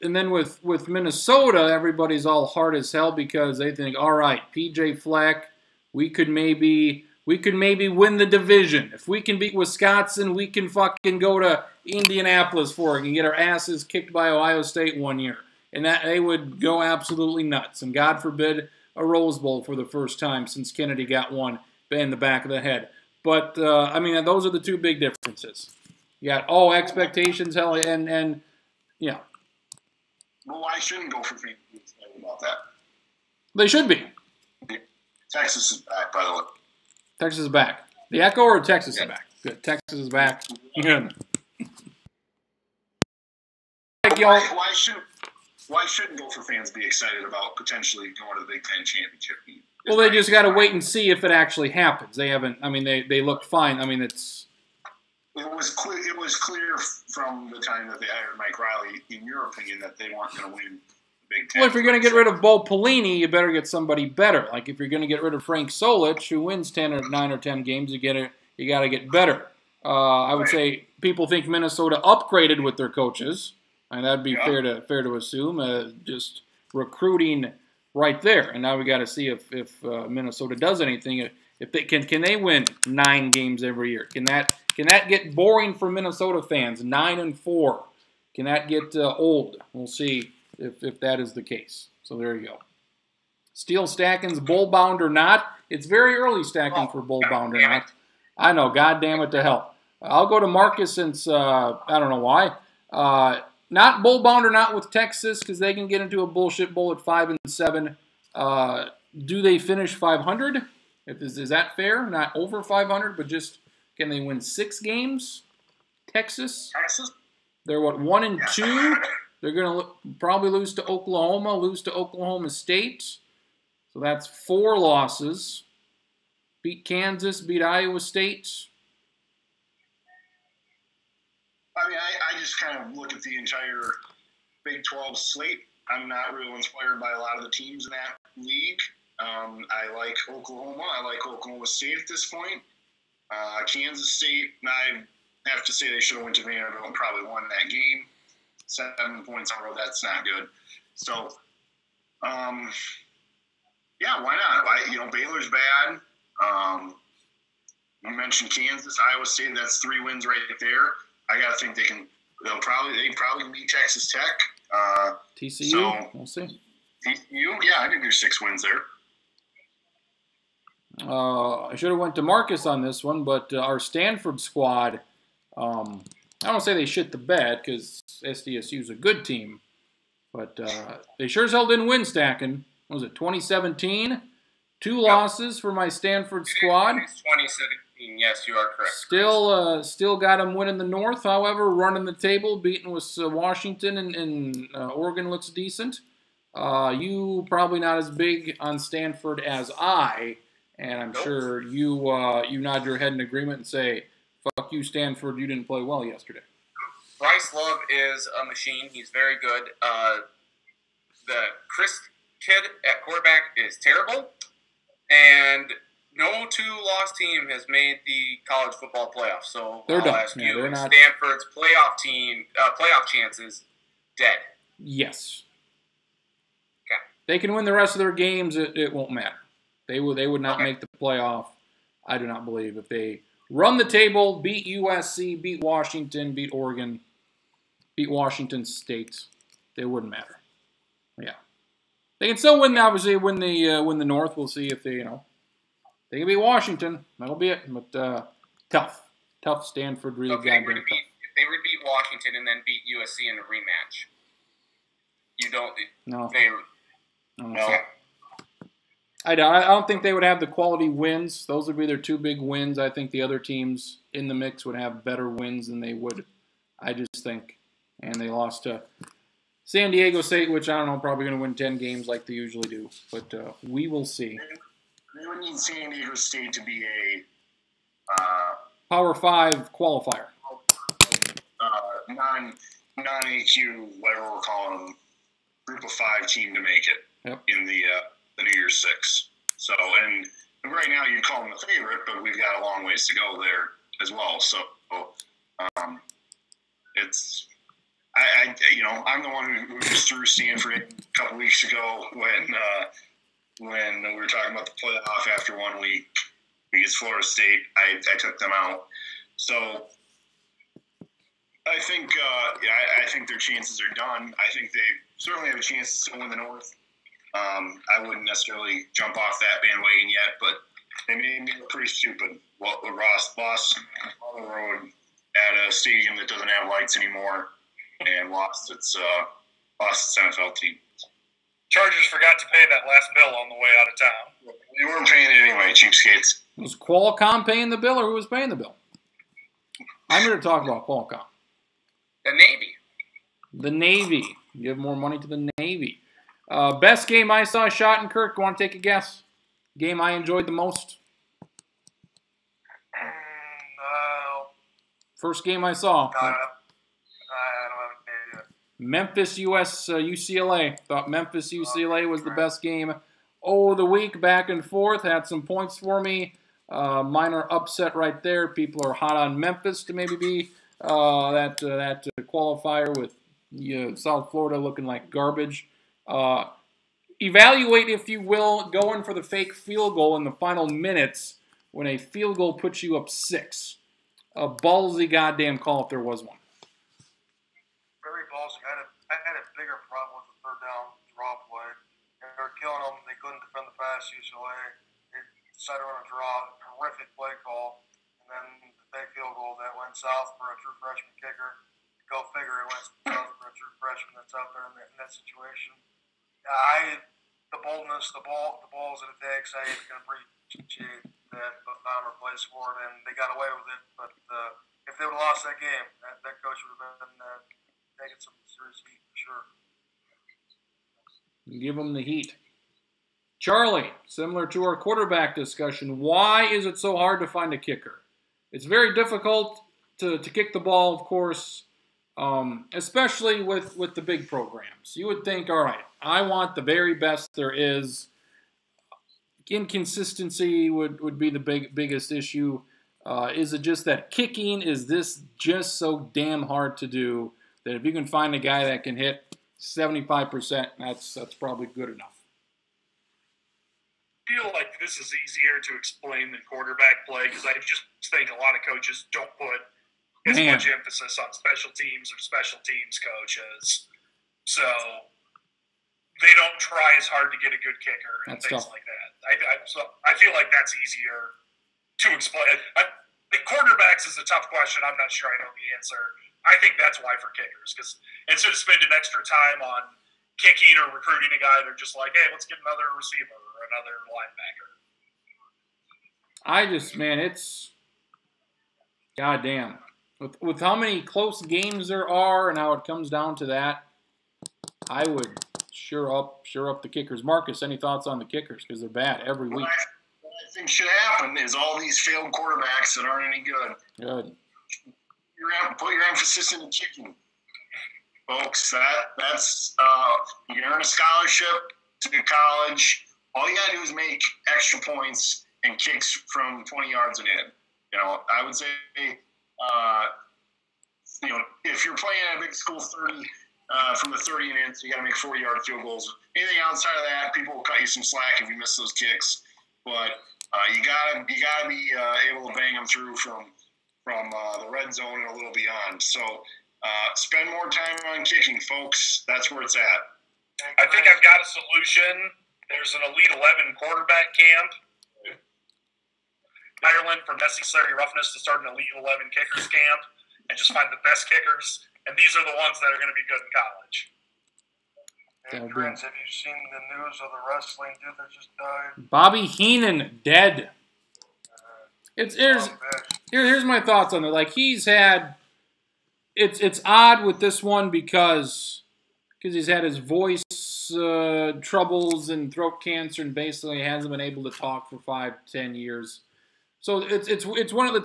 And then with Minnesota, everybody's all hard as hell because they think, all right, PJ Fleck, we could maybe win the division. If we can beat Wisconsin, we can fucking go to Indianapolis for it and get our asses kicked by Ohio State one year. And that they would go absolutely nuts. And God forbid a Rose Bowl for the first time since Kennedy got one in the back of the head. But, those are the two big differences. You got expectations, hell, and yeah. Well, I shouldn't go for free about that. They should be. Texas is back, by the way. Texas is back. The Echo or Texas is back? Good. Texas is back. Good. Why shouldn't Gopher fans be excited about potentially going to the Big Ten championship? Well, they just got to wait and see if it actually happens. They haven't. I mean, they look fine. I mean, it's. It was clear from the time that they hired Mike Riley, in your opinion, that they weren't going to win the Big Ten. Well, if you're going to get rid of Bo Pelini, you better get somebody better. Like if you're going to get rid of Frank Solich, who wins 9 or 10 games, you got to get better. I would say people think Minnesota upgraded with their coaches, and that'd be fair to assume. Just recruiting right there, and now we got to see if Minnesota does anything. If they can they win 9 games every year? Can that get boring for Minnesota fans? 9-4. Can that get old? We'll see if that is the case. So there you go. Steel stacking's bowl bound or not. It's very early stacking for bowl bound or not. I know, God damn it to hell. I'll go to Marcus since, I don't know why. Not bowl bound or not with Texas because they can get into a bullshit bowl at 5-7. Do they finish 500? Is that fair? Not over 500, but just can they win 6 games? Texas? They're what, 1-2? They're going to probably lose to Oklahoma, lose to Oklahoma State. So that's 4 losses. Beat Kansas, beat Iowa State. I mean, I just kind of look at the entire Big 12 slate. I'm not real inspired by a lot of the teams in that league. I like Oklahoma. I like Oklahoma State at this point. Kansas State, I have to say they should have went to Vanderbilt and probably won that game. 7 points in a row, that's not good. So, yeah, why not? Baylor's bad. You mentioned Kansas, Iowa State. That's 3 wins right there. I gotta think they probably beat Texas Tech. TCU. So, we'll see. TCU, yeah, I think there's 6 wins there. I should have went to Marcus on this one, but our Stanford squad. I don't say they shit the bed because SDSU is a good team, but they sure as hell didn't win stacking. What was it, 2017? 2 losses for my Stanford squad. 2017, yes, you are correct. Still got them winning the North, however, running the table, beating with Washington and Oregon looks decent. You probably not as big on Stanford as I, and I'm sure you nod your head in agreement and say, fuck you, Stanford, you didn't play well yesterday. Bryce Love is a machine. He's very good. The Chris kid at quarterback is terrible. And no 2-loss team has made the college football playoffs. So they're I'll done. ask you, not... Stanford's playoff chances dead. Yes. Okay. They can win the rest of their games. It won't matter. They would not make the playoff. I do not believe if they run the table, beat USC, beat Washington, beat Oregon, beat Washington State, they wouldn't matter. Yeah. They can still win, obviously, win the North. We'll see if they can beat Washington. That'll be it. But tough. Stanford really got if they would beat Washington and then beat USC in a rematch, you don't. No. No. I don't think they would have the quality wins. Those would be their 2 big wins. I think the other teams in the mix would have better wins than they would. I just think. And they lost to San Diego State, which I don't know, probably going to win 10 games like they usually do. But we will see. They would need San Diego State to be a Power 5 qualifier. Non-AQ, whatever we're calling them, group of 5 team to make it in the New Year's 6. So, and right now you'd call them the favorite, but we've got a long ways to go there as well. So, it's. I'm the one who just threw Stanford a couple weeks ago when we were talking about the playoff after 1 week against Florida State. I took them out. So I think I think their chances are done. I think they certainly have a chance to win the North. I wouldn't necessarily jump off that bandwagon yet, but they made me look pretty stupid. Ross lost on the road at a stadium that doesn't have lights anymore. And lost its NFL team. Chargers forgot to pay that last bill on the way out of town. They weren't paying it anyway, cheapskates. Was Qualcomm paying the bill, or who was paying the bill? I'm here to talk about Qualcomm. The Navy. The Navy. Give more money to the Navy. Best game I saw, Schottenkirk. Want to take a guess? Game I enjoyed the most? No. First game I saw. I don't have any idea. Memphis UCLA. Thought Memphis UCLA was the best game of the week. Back and forth. Had some points for me. Minor upset right there. People are hot on Memphis to maybe be that qualifier with South Florida looking like garbage. Evaluate, if you will, going for the fake field goal in the final minutes when a field goal puts you up 6. A ballsy goddamn call if there was one. Very ballsy. I had a bigger problem with the third down draw play. They were killing them. They couldn't defend the pass UCLA. They decided to run a draw, horrific play call, and then the big field goal that went south for a true freshman kicker. Go figure, it went south for a true freshman that's out there in that situation. The boldness, the balls that it takes, I can appreciate that Baumer plays for it, and they got away with it. But if they would have lost that game, that coach would have been taking some serious heat for sure. Give them the heat. Charlie, similar to our quarterback discussion, why is it so hard to find a kicker? It's very difficult to kick the ball, of course. Especially with the big programs. You would think, all right, I want the very best there is. Inconsistency would be the biggest issue. Is it just that kicking, is this just so damn hard to do that if you can find a guy that can hit 75%, that's probably good enough? I feel like this is easier to explain than quarterback play because I just think a lot of coaches don't put as much emphasis on special teams or special teams coaches. So they don't try as hard to get a good kicker and things like that. I feel like that's easier to explain. I think quarterbacks is a tough question. I'm not sure I know the answer. I think that's why for kickers, because instead of spending extra time on kicking or recruiting a guy, they're just like, hey, let's get another receiver or another linebacker. It's goddamn. With how many close games there are and how it comes down to that, I would sure up the kickers. Marcus, any thoughts on the kickers? Because they're bad every week. What I think should happen is all these failed quarterbacks that aren't any good. Put your emphasis in the kicking, folks. That's you can earn a scholarship to college. All you gotta do is make extra points and kicks from 20 yards and in. I would say. If you're playing at a big school 30, from the 30 and in, so you got to make 40-yard field goals. Anything outside of that, people will cut you some slack if you miss those kicks. But you gotta be able to bang them through from the red zone and a little beyond. So spend more time on kicking, folks. That's where it's at. I think I've got a solution. There's an Elite 11 quarterback camp. Ireland for necessary roughness to start an Elite 11 kickers camp and just find the best kickers, and these are the ones that are going to be good in college. Hey, Prince, have you seen the news of the wrestling dude that just died? Bobby Heenan, dead. Here's my thoughts on it. Like, he's had, it's odd with this one because he's had his voice troubles and throat cancer and basically hasn't been able to talk for 5-10 years. So it's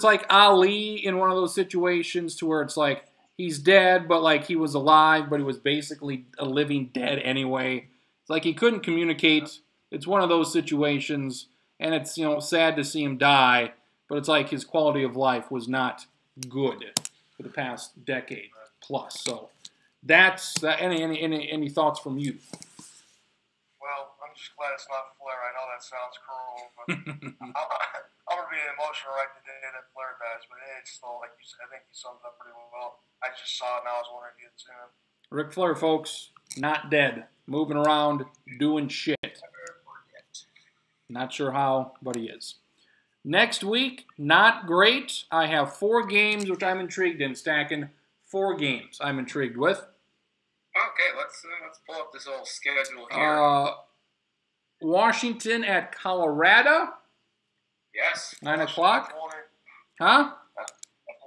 like Ali in one of those situations to where it's like he's dead, but like he was alive, but he was basically a living dead anyway. It's like he couldn't communicate. It's one of those situations, and it's sad to see him die, but it's like his quality of life was not good for the past decade plus. So that's any thoughts from you? Well, I'm just glad it's not Flair. I know that sounds cruel, but I'm going to be emotional right the day that Flair dies, but it's still, like you said, I think he summed it up pretty well. I just saw it and I was wondering if you had seen it. Ric Flair, folks, not dead. Moving around, doing shit. Not sure how, but he is. Next week, not great. I have 4 games, which I'm intrigued in. Stacking 4 games I'm intrigued with. Okay, let's pull up this old schedule here. Washington at Colorado. Yes. 9 o'clock. Huh?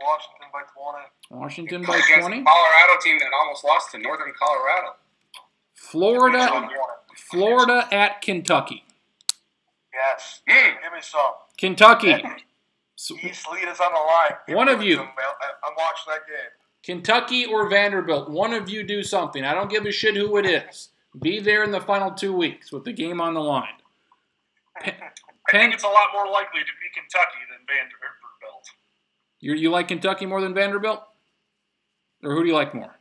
Washington by 20. Washington by 20. Colorado team that almost lost to Northern Colorado. Florida at Kentucky. Yes. Give me some. Kentucky. East lead is on the line. One of you. I'm watching that game. Kentucky or Vanderbilt. One of you do something. I don't give a shit who it is. Be there in the final 2 weeks with the game on the line. I think it's a lot more likely to be Kentucky than Vanderbilt. You like Kentucky more than Vanderbilt? Or who do you like more?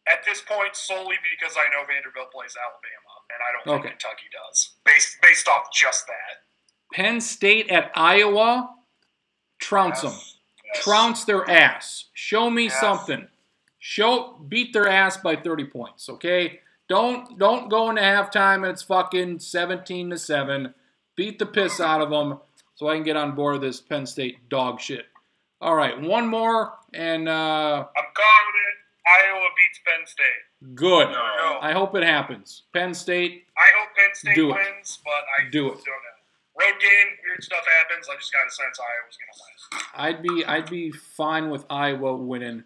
At this point, solely because I know Vanderbilt plays Alabama, and I don't think Kentucky does, based off just that. Penn State at Iowa, trounce them. Yes. Trounce their ass. Show me something. Beat their ass by 30 points, okay? Don't go into halftime and it's fucking 17-7. Beat the piss out of them so I can get on board with this Penn State dog shit. All right, one more, and I'm calling it. Iowa beats Penn State. Good. No. I hope it happens. Penn State. I hope Penn State Do it. wins, but I Do it. don't know. Road game, weird stuff happens. I just got a sense Iowa's going to win. I'd be fine with Iowa winning,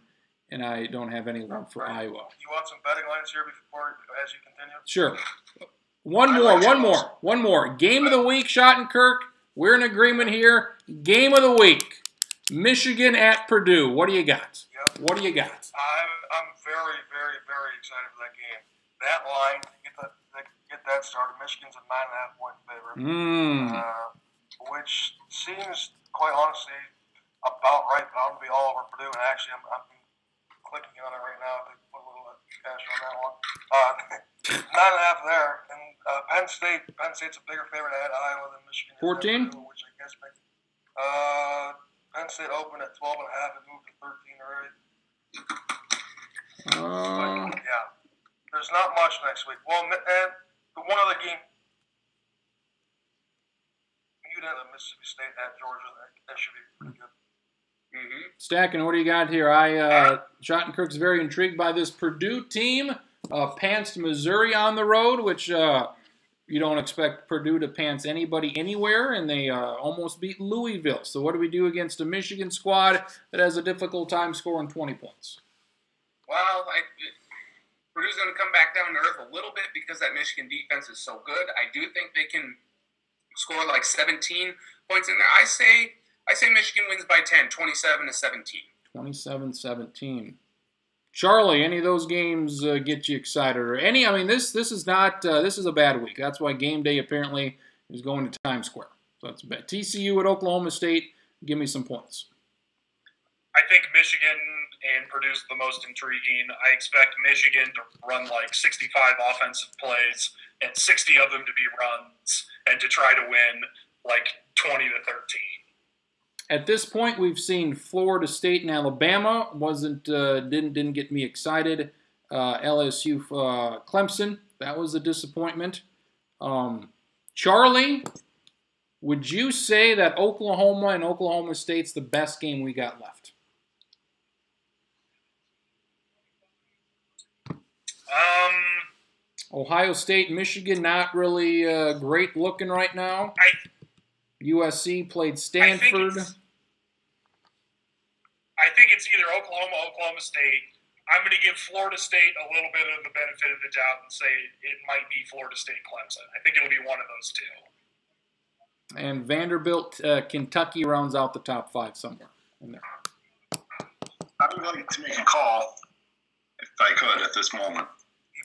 and I don't have any love for Iowa. You want some betting lines here before as you continue? Sure. One more. Game of the week, Schottenkirk. We're in agreement here. Game of the week. Michigan at Purdue. What do you got? Yep. What do you got? I'm very, very, very excited for that game. That line, get that started. Michigan's a 9.5-point favorite, which seems, quite honestly, about right. But I'm going to be all over Purdue. And actually, I'm clicking on it right now to put a little cash on that one. 9.5 there. And Penn State's a bigger favorite at Iowa than Michigan. 14? Purdue, which I guess makes Penn State opened at 12.5 and moved to 13 already. But, yeah, there's not much next week. Well, and the one other game, you'd have Mississippi State at Georgia. That should be pretty good. Stacking, what do you got here? Schottenkirk's very intrigued by this Purdue team. Pantsed Missouri on the road, which you don't expect Purdue to pants anybody anywhere, and they almost beat Louisville. So what do we do against a Michigan squad that has a difficult time scoring 20 points? Well, Purdue's going to come back down to earth a little bit because that Michigan defense is so good. I do think they can score like 17 points in there. I say Michigan wins by 10, 27-17. 27-17. Charlie, any of those games get you excited? Or any? I mean, this is not this is a bad week. That's why game day apparently is going to Times Square. So that's bad. TCU at Oklahoma State. Give me some points. I think Michigan and Purdue's the most intriguing. I expect Michigan to run like 65 offensive plays and 60 of them to be runs, and to try to win like 20-13. At this point, we've seen Florida State and Alabama. Didn't get me excited. LSU, Clemson. That was a disappointment. Charlie, would you say that Oklahoma and Oklahoma State's the best game we got left? Ohio State, Michigan, not really great looking right now. USC played Stanford. I think it's either Oklahoma State. I'm going to give Florida State a little bit of the benefit of the doubt and say it might be Florida State Clemson. I think it'll be one of those two. And Vanderbilt, Kentucky rounds out the top 5 somewhere in there. I would like to make a call, if I could, at this moment. You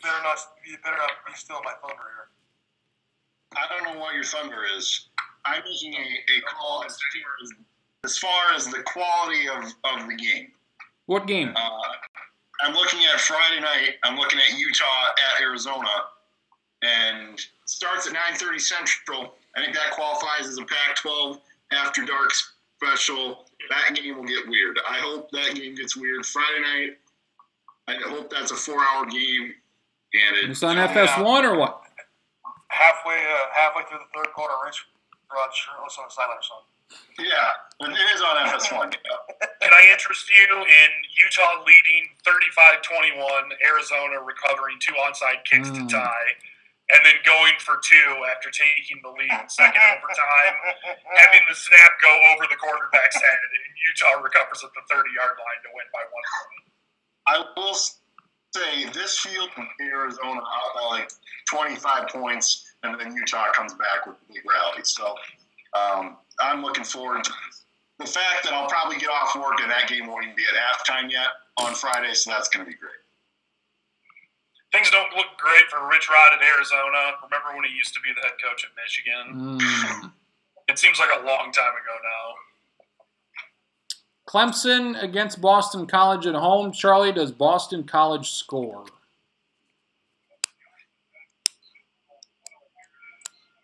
better not be stealing my thunder here. I don't know what your thunder is. I'm making a call as far as the quality of the game. What game? I'm looking at Friday night. I'm looking at Utah at Arizona, and starts at 9:30 Central. I think that qualifies as a Pac-12 after dark special. That game will get weird. I hope that game gets weird. Friday night, I hope that's a 4-hour game. And it's on FS1 or what? Halfway through the third quarter, Rich brought shirtless on the sideline or something. Yeah, it is on FS1. Can I interest you in Utah leading 35-21, Arizona recovering 2 onside kicks to tie, and then going for 2 after taking the lead in second overtime, having the snap go over the quarterback's head, and Utah recovers at the 30-yard line to win by 1 point. I will say this field from Arizona out by like 25 points, and then Utah comes back with a big rally. So I'm looking forward to the fact that I'll probably get off work and that game won't even be at halftime yet on Friday, so that's going to be great. Things don't look great for Rich Rod at Arizona. Remember when he used to be the head coach at Michigan? It seems like a long time ago now. Clemson against Boston College at home. Charlie, does Boston College score?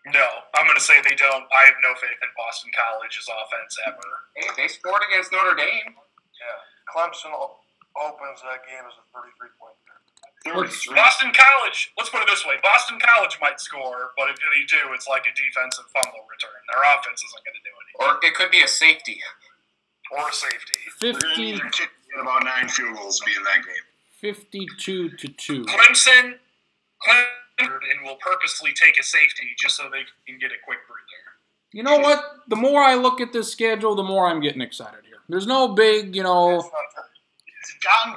No, I'm going to say they don't. I have no faith in Boston College's offense ever. Hey, they scored against Notre Dame. Yeah, Clemson opens that game as a 33-point game. Boston College, let's put it this way. Boston College might score, but if they do, it's like a defensive fumble return. Their offense isn't going to do anything. Or it could be a safety. Or a safety. 50. About 9 field goals to be in that game. 52-2. Clemson and will purposely take a safety just so they can get a quick breather. You know what? The more I look at this schedule, the more I'm getting excited here. There's no big, It's gotten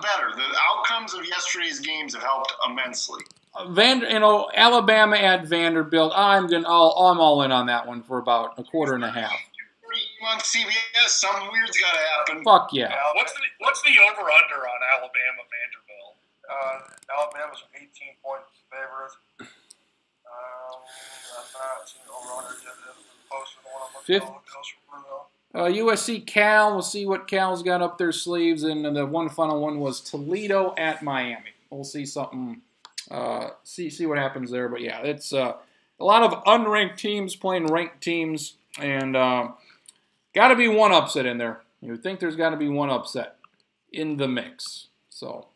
better. The outcomes of yesterday's games have helped immensely. Alabama at Vanderbilt. I'm all in on that one for about a quarter and a half. On CBS, something weird's got to happen. Fuck yeah. What's the over/under on Alabama Vanderbilt? Alabama's an 18-point favorite. I'm not seeing over/under yet. Posted the one I'm looking at. USC Cal. We'll see what Cal's got up their sleeves, and the one final one was Toledo at Miami. We'll see something. See what happens there. But yeah, it's a lot of unranked teams playing ranked teams, and got to be one upset in there. You would think there's got to be one upset in the mix. So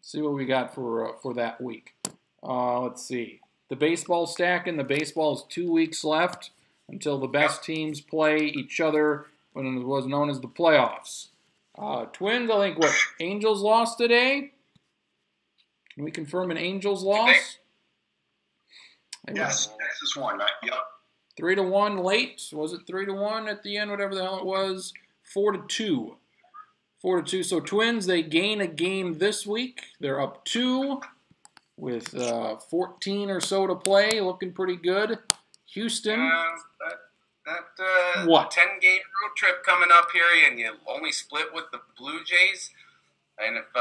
see what we got for that week. Let's see. The baseball stacking. The baseball is 2 weeks left until the best teams play each other when it was known as the playoffs. Twins, I think, Angels lost today? Can we confirm an Angels loss? Yes, Texas won. Yep. 3-1 late. Was it 3-1 at the end? Whatever the hell it was. 4-2. 4-2. So Twins, they gain a game this week. They're up 2 with 14 or so to play. Looking pretty good. Houston. What? 10-game road trip coming up here, and you only split with the Blue Jays. And if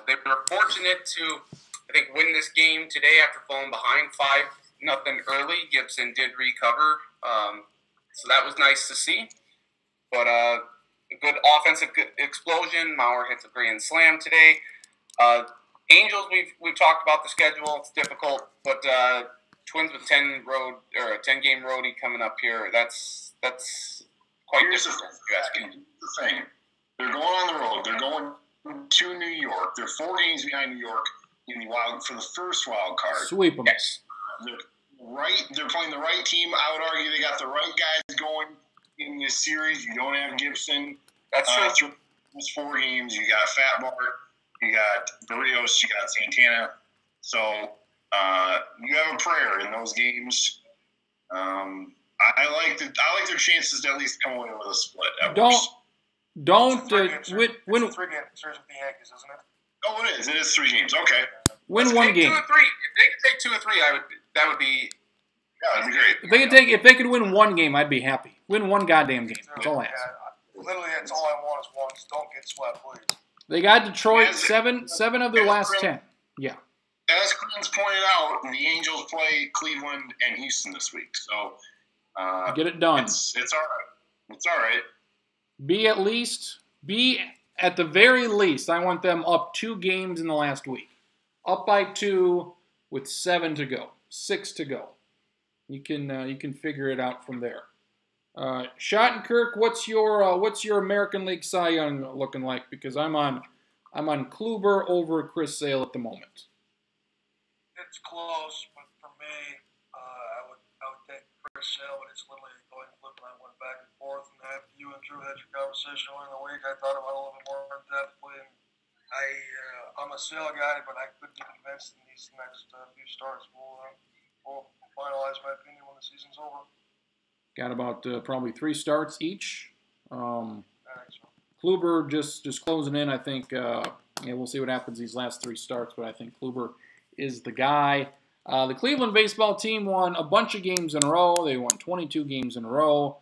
they were fortunate to, I think, win this game today after falling behind 5-0 early. Gibson did recover, so that was nice to see. But a good offensive explosion. Mauer hits a grand slam today. Angels, we've talked about the schedule. It's difficult, but Twins with 10-game roadie coming up here. That's quite different. Here's the thing. They're going on the road. They're going to New York. They're 4 games behind New York for the first wild card. Sweep them. Yes. They're playing the right team. I would argue they got the right guys going in this series. You don't have Gibson. That's true. Through those 4 games, you got Fat Bart, you got Berrios, you got Santana. So you have a prayer in those games. I like their chances to at least come away with a split. Don't It's a 3-game series with the Yankees, isn't it? Oh, it is. It is 3 games. Okay. Win one game. 2 or 3. If they could take 2 or 3, that would be. Yeah, that'd be great. If they could win one game, I'd be happy. Win one goddamn game. That's all I ask. Literally, that's all I want is once. Don't get swept, please. They got Detroit 7 of their last 10. Yeah. As Clint's pointed out, the Angels play Cleveland and Houston this week, so get it done. It's all right. It's all right. Be at the very least, I want them up 2 games in the last week. Up by 2 with 7 to go, 6 to go. You can figure it out from there. Schottenkirk, what's your American League Cy Young looking like? Because I'm on Kluber over Chris Sale at the moment. It's close, but for me, I would take Chris Sale, but it's literally going to flip. I went back and forth, and after you and Drew had your conversation earlier in the week, I thought about it a little bit more in depthly, and I'm a Sale guy, but I could be convinced in these next few starts we'll finalize my opinion when the season's over. Got about probably 3 starts each. Kluber just closing in. I think we'll see what happens these last 3 starts, but I think Kluber is the guy. The Cleveland baseball team won a bunch of games in a row. They won 22 games in a row.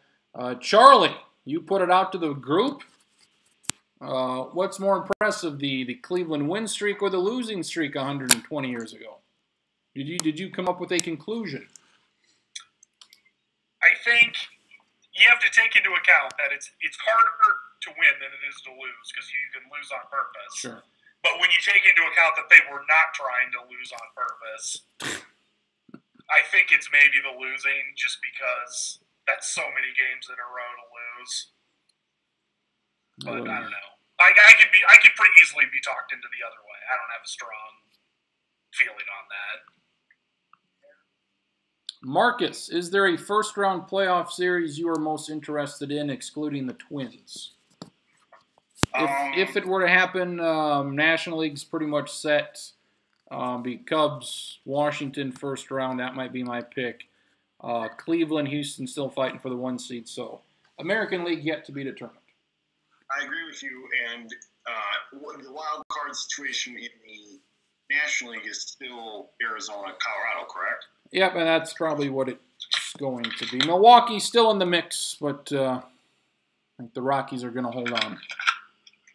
Charlie, you put it out to the group. What's more impressive, the Cleveland win streak or the losing streak 120 years ago? Did you come up with a conclusion? I think you have to take into account that it's harder to win than it is to lose because you can lose on purpose. Sure. But when you take into account that they were not trying to lose on purpose, I think it's maybe the losing just because that's so many games in a row to lose. But I don't know. I could pretty easily be talked into the other way. I don't have a strong feeling on that. Marcus, is there a first-round playoff series you are most interested in, excluding the Twins? If it were to happen, National League's pretty much set. Be Cubs, Washington first round. That might be my pick. Cleveland, Houston still fighting for the 1 seed. So American League yet to be determined. I agree with you. And the wild card situation in the National League is still Arizona, Colorado, correct? Yep, and that's probably what it's going to be. Milwaukee's still in the mix, but I think the Rockies are going to hold on.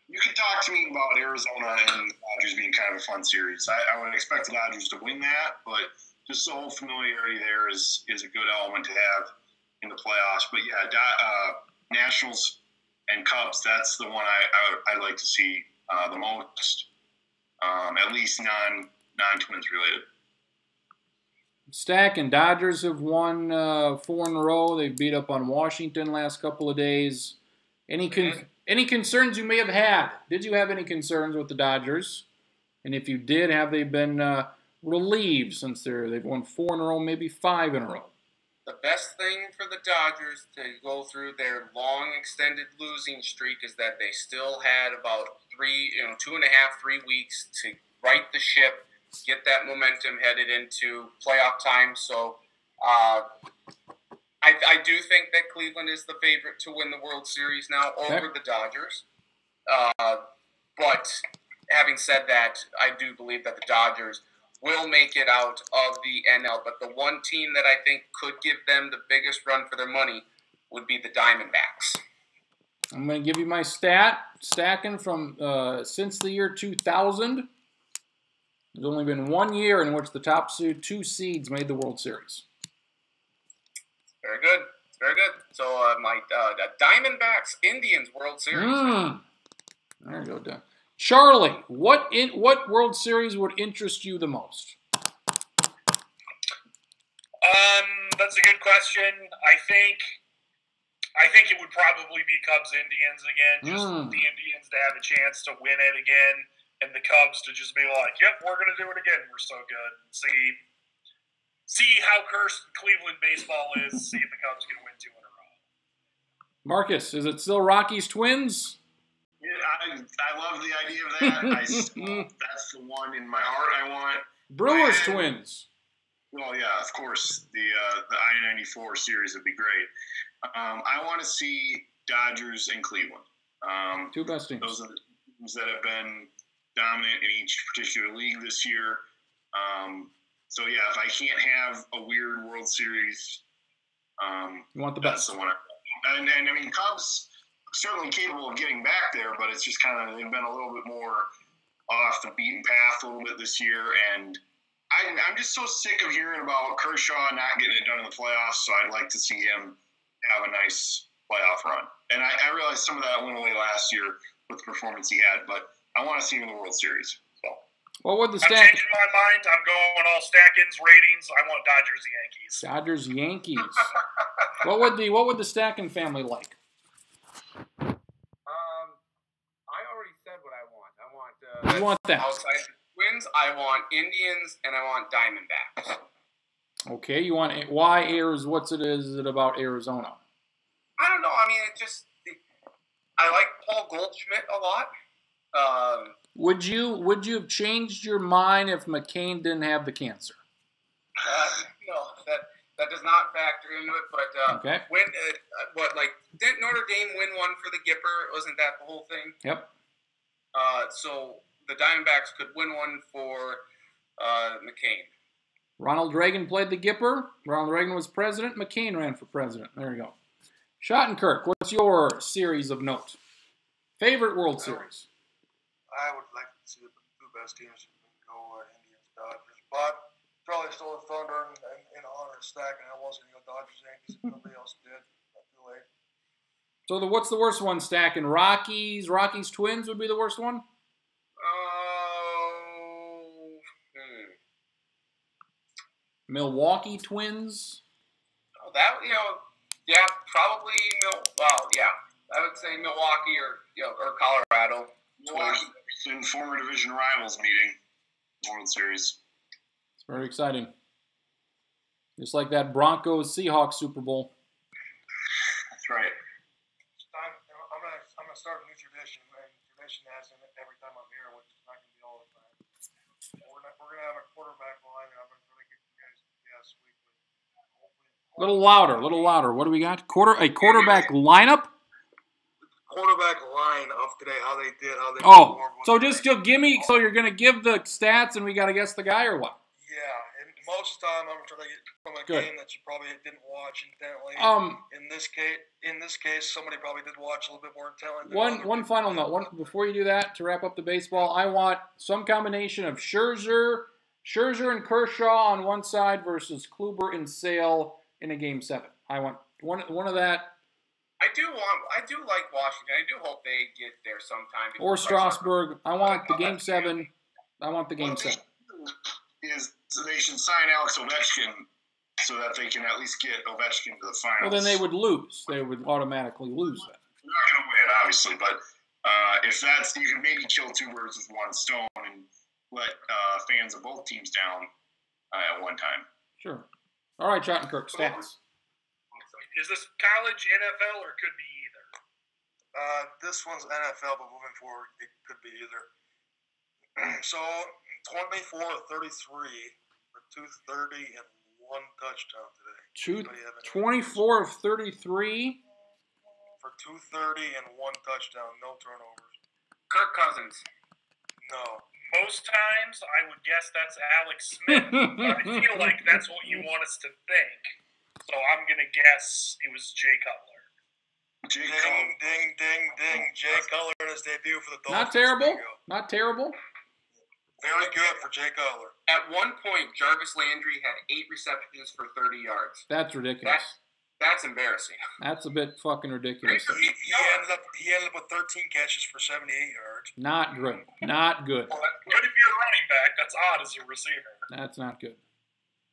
You can talk to me about Arizona and the Dodgers being kind of a fun series. I would expect the Dodgers to win that, but just the whole familiarity there is a good element to have in the playoffs. But yeah, Nationals and Cubs, that's the one I'd like to see the most, at least non-Twins related. Stack and Dodgers have won 4 in a row. They've beat up on Washington last couple of days. Any concerns you may have had? Did you have any concerns with the Dodgers? And if you did, have they been relieved since they've won 4 in a row, maybe 5 in a row? The best thing for the Dodgers to go through their long extended losing streak is that they still had about 2.5, 3 weeks to right the ship, get that momentum headed into playoff time. So I do think that Cleveland is the favorite to win the World Series now over the Dodgers. But having said that, I do believe that the Dodgers will make it out of the NL. But the one team that I think could give them the biggest run for their money would be the Diamondbacks. I'm going to give you my stacking from since the year 2000. There's only been 1 year in which the top 2 seeds made the World Series. Very good. Very good. So my Diamondbacks Indians World Series. There you go, Dan. Charlie, what World Series would interest you the most? That's a good question. I think it would probably be Cubs Indians again. Just the Indians to have a chance to win it again, and the Cubs to just be like, "Yep, we're gonna do it again. We're so good." See how cursed Cleveland baseball is. See if the Cubs can win 2 in a row. Marcus, is it still Rockies Twins? Yeah, I love the idea of that. That's the one in my heart I want. Brewers Twins. Well, yeah, of course. The I-94 series would be great. I want to see Dodgers and Cleveland. 2 best teams. Those are the teams that have been dominant in each particular league this year. So, yeah, if I can't have a weird World Series, you want the best. That's the one. And I mean, Cubs certainly capable of getting back there, but it's just kind of they've been a little bit more off the beaten path a little bit this year. And I'm just so sick of hearing about Kershaw not getting it done in the playoffs, so I'd like to see him have a nice playoff run. And I realize some of that went away last year with the performance he had, but I want to see him in the World Series. So. What would the I'm changing my mind. I'm going all Stackins ratings. I want Dodgers Yankees. What would the Stackin family like? I already said what I want. You want that? Outside the Twins, I want Indians, and I want Diamondbacks. Okay, you want why Arizona? Is it about Arizona? I don't know. I mean, I like Paul Goldschmidt a lot. Would you have changed your mind if McCain didn't have the cancer? No, that does not factor into it. But okay. Didn't Notre Dame win one for the Gipper? Wasn't that the whole thing? Yep. So the Diamondbacks could win one for McCain. Ronald Reagan played the Gipper. Ronald Reagan was president. McCain ran for president. There you go. Schottenkirk, what's your series of note? Favorite World Series? I would like to see the 2 best teams go Indians, Dodgers, but probably still the Thunder in honor of Stack, and I wasn't going to go Dodgers, Yankees, if nobody else did. Not too late. So what's the worst one, Stack? And Rockies Twins would be the worst one? Milwaukee Twins? Oh, that, yeah, probably, I would say Milwaukee or Colorado. Milwaukee and former division rivals meeting World Series. It's very exciting. Just like that Broncos-Seahawks Super Bowl. That's right. I'm gonna start a new tradition, and tradition has in it every time I'm here, which is not gonna be all the time. We're gonna have a quarterback line, and I'm gonna try to get you guys to guess weekly. A little louder. What do we got? A quarterback lineup? Quarterback line of today, how they did, how they Oh, performed. so just give me. So you're gonna give the stats, and we gotta guess the guy, or what? Yeah, and most of the time I'm trying to get from a Good. game that you probably didn't watch intently. In this case, somebody probably did watch a little bit more intently. One final note. Before you do that, to wrap up the baseball, I want some combination of Scherzer and Kershaw on one side versus Kluber and Sale in a Game 7. I want one of that. I do like Washington. I do hope they get there sometime. Or Strasburg. I want the Game 7. I want the Game 7. They should sign Alex Ovechkin so that they can at least get Ovechkin to the finals. Well, then they would lose. They would automatically lose then. They're not going to win, obviously, but if that's, you can maybe kill two birds with one stone and let fans of both teams down at one time. Sure. All right, Schottenkirk, stats. Is this college, NFL, or could be either? This one's NFL, but moving forward, it could be either. So, 24 of 33 for 230 and one touchdown today. 24 of 33? For 230 and one touchdown, no turnovers. Kirk Cousins. No. Most times, I would guess that's Alex Smith. But I feel like that's what you want us to think. So I'm going to guess it was Jay Cutler. Ding. Jay Cutler in his debut for the Dolphins. Not terrible. Very good for Jay Cutler. At one point, Jarvis Landry had 8 receptions for 30 yards. That's ridiculous. That's embarrassing. That's a bit fucking ridiculous. He ended up with 13 catches for 78 yards. Not good. Well, that's good if you're a running back. That's odd as a receiver. That's not good.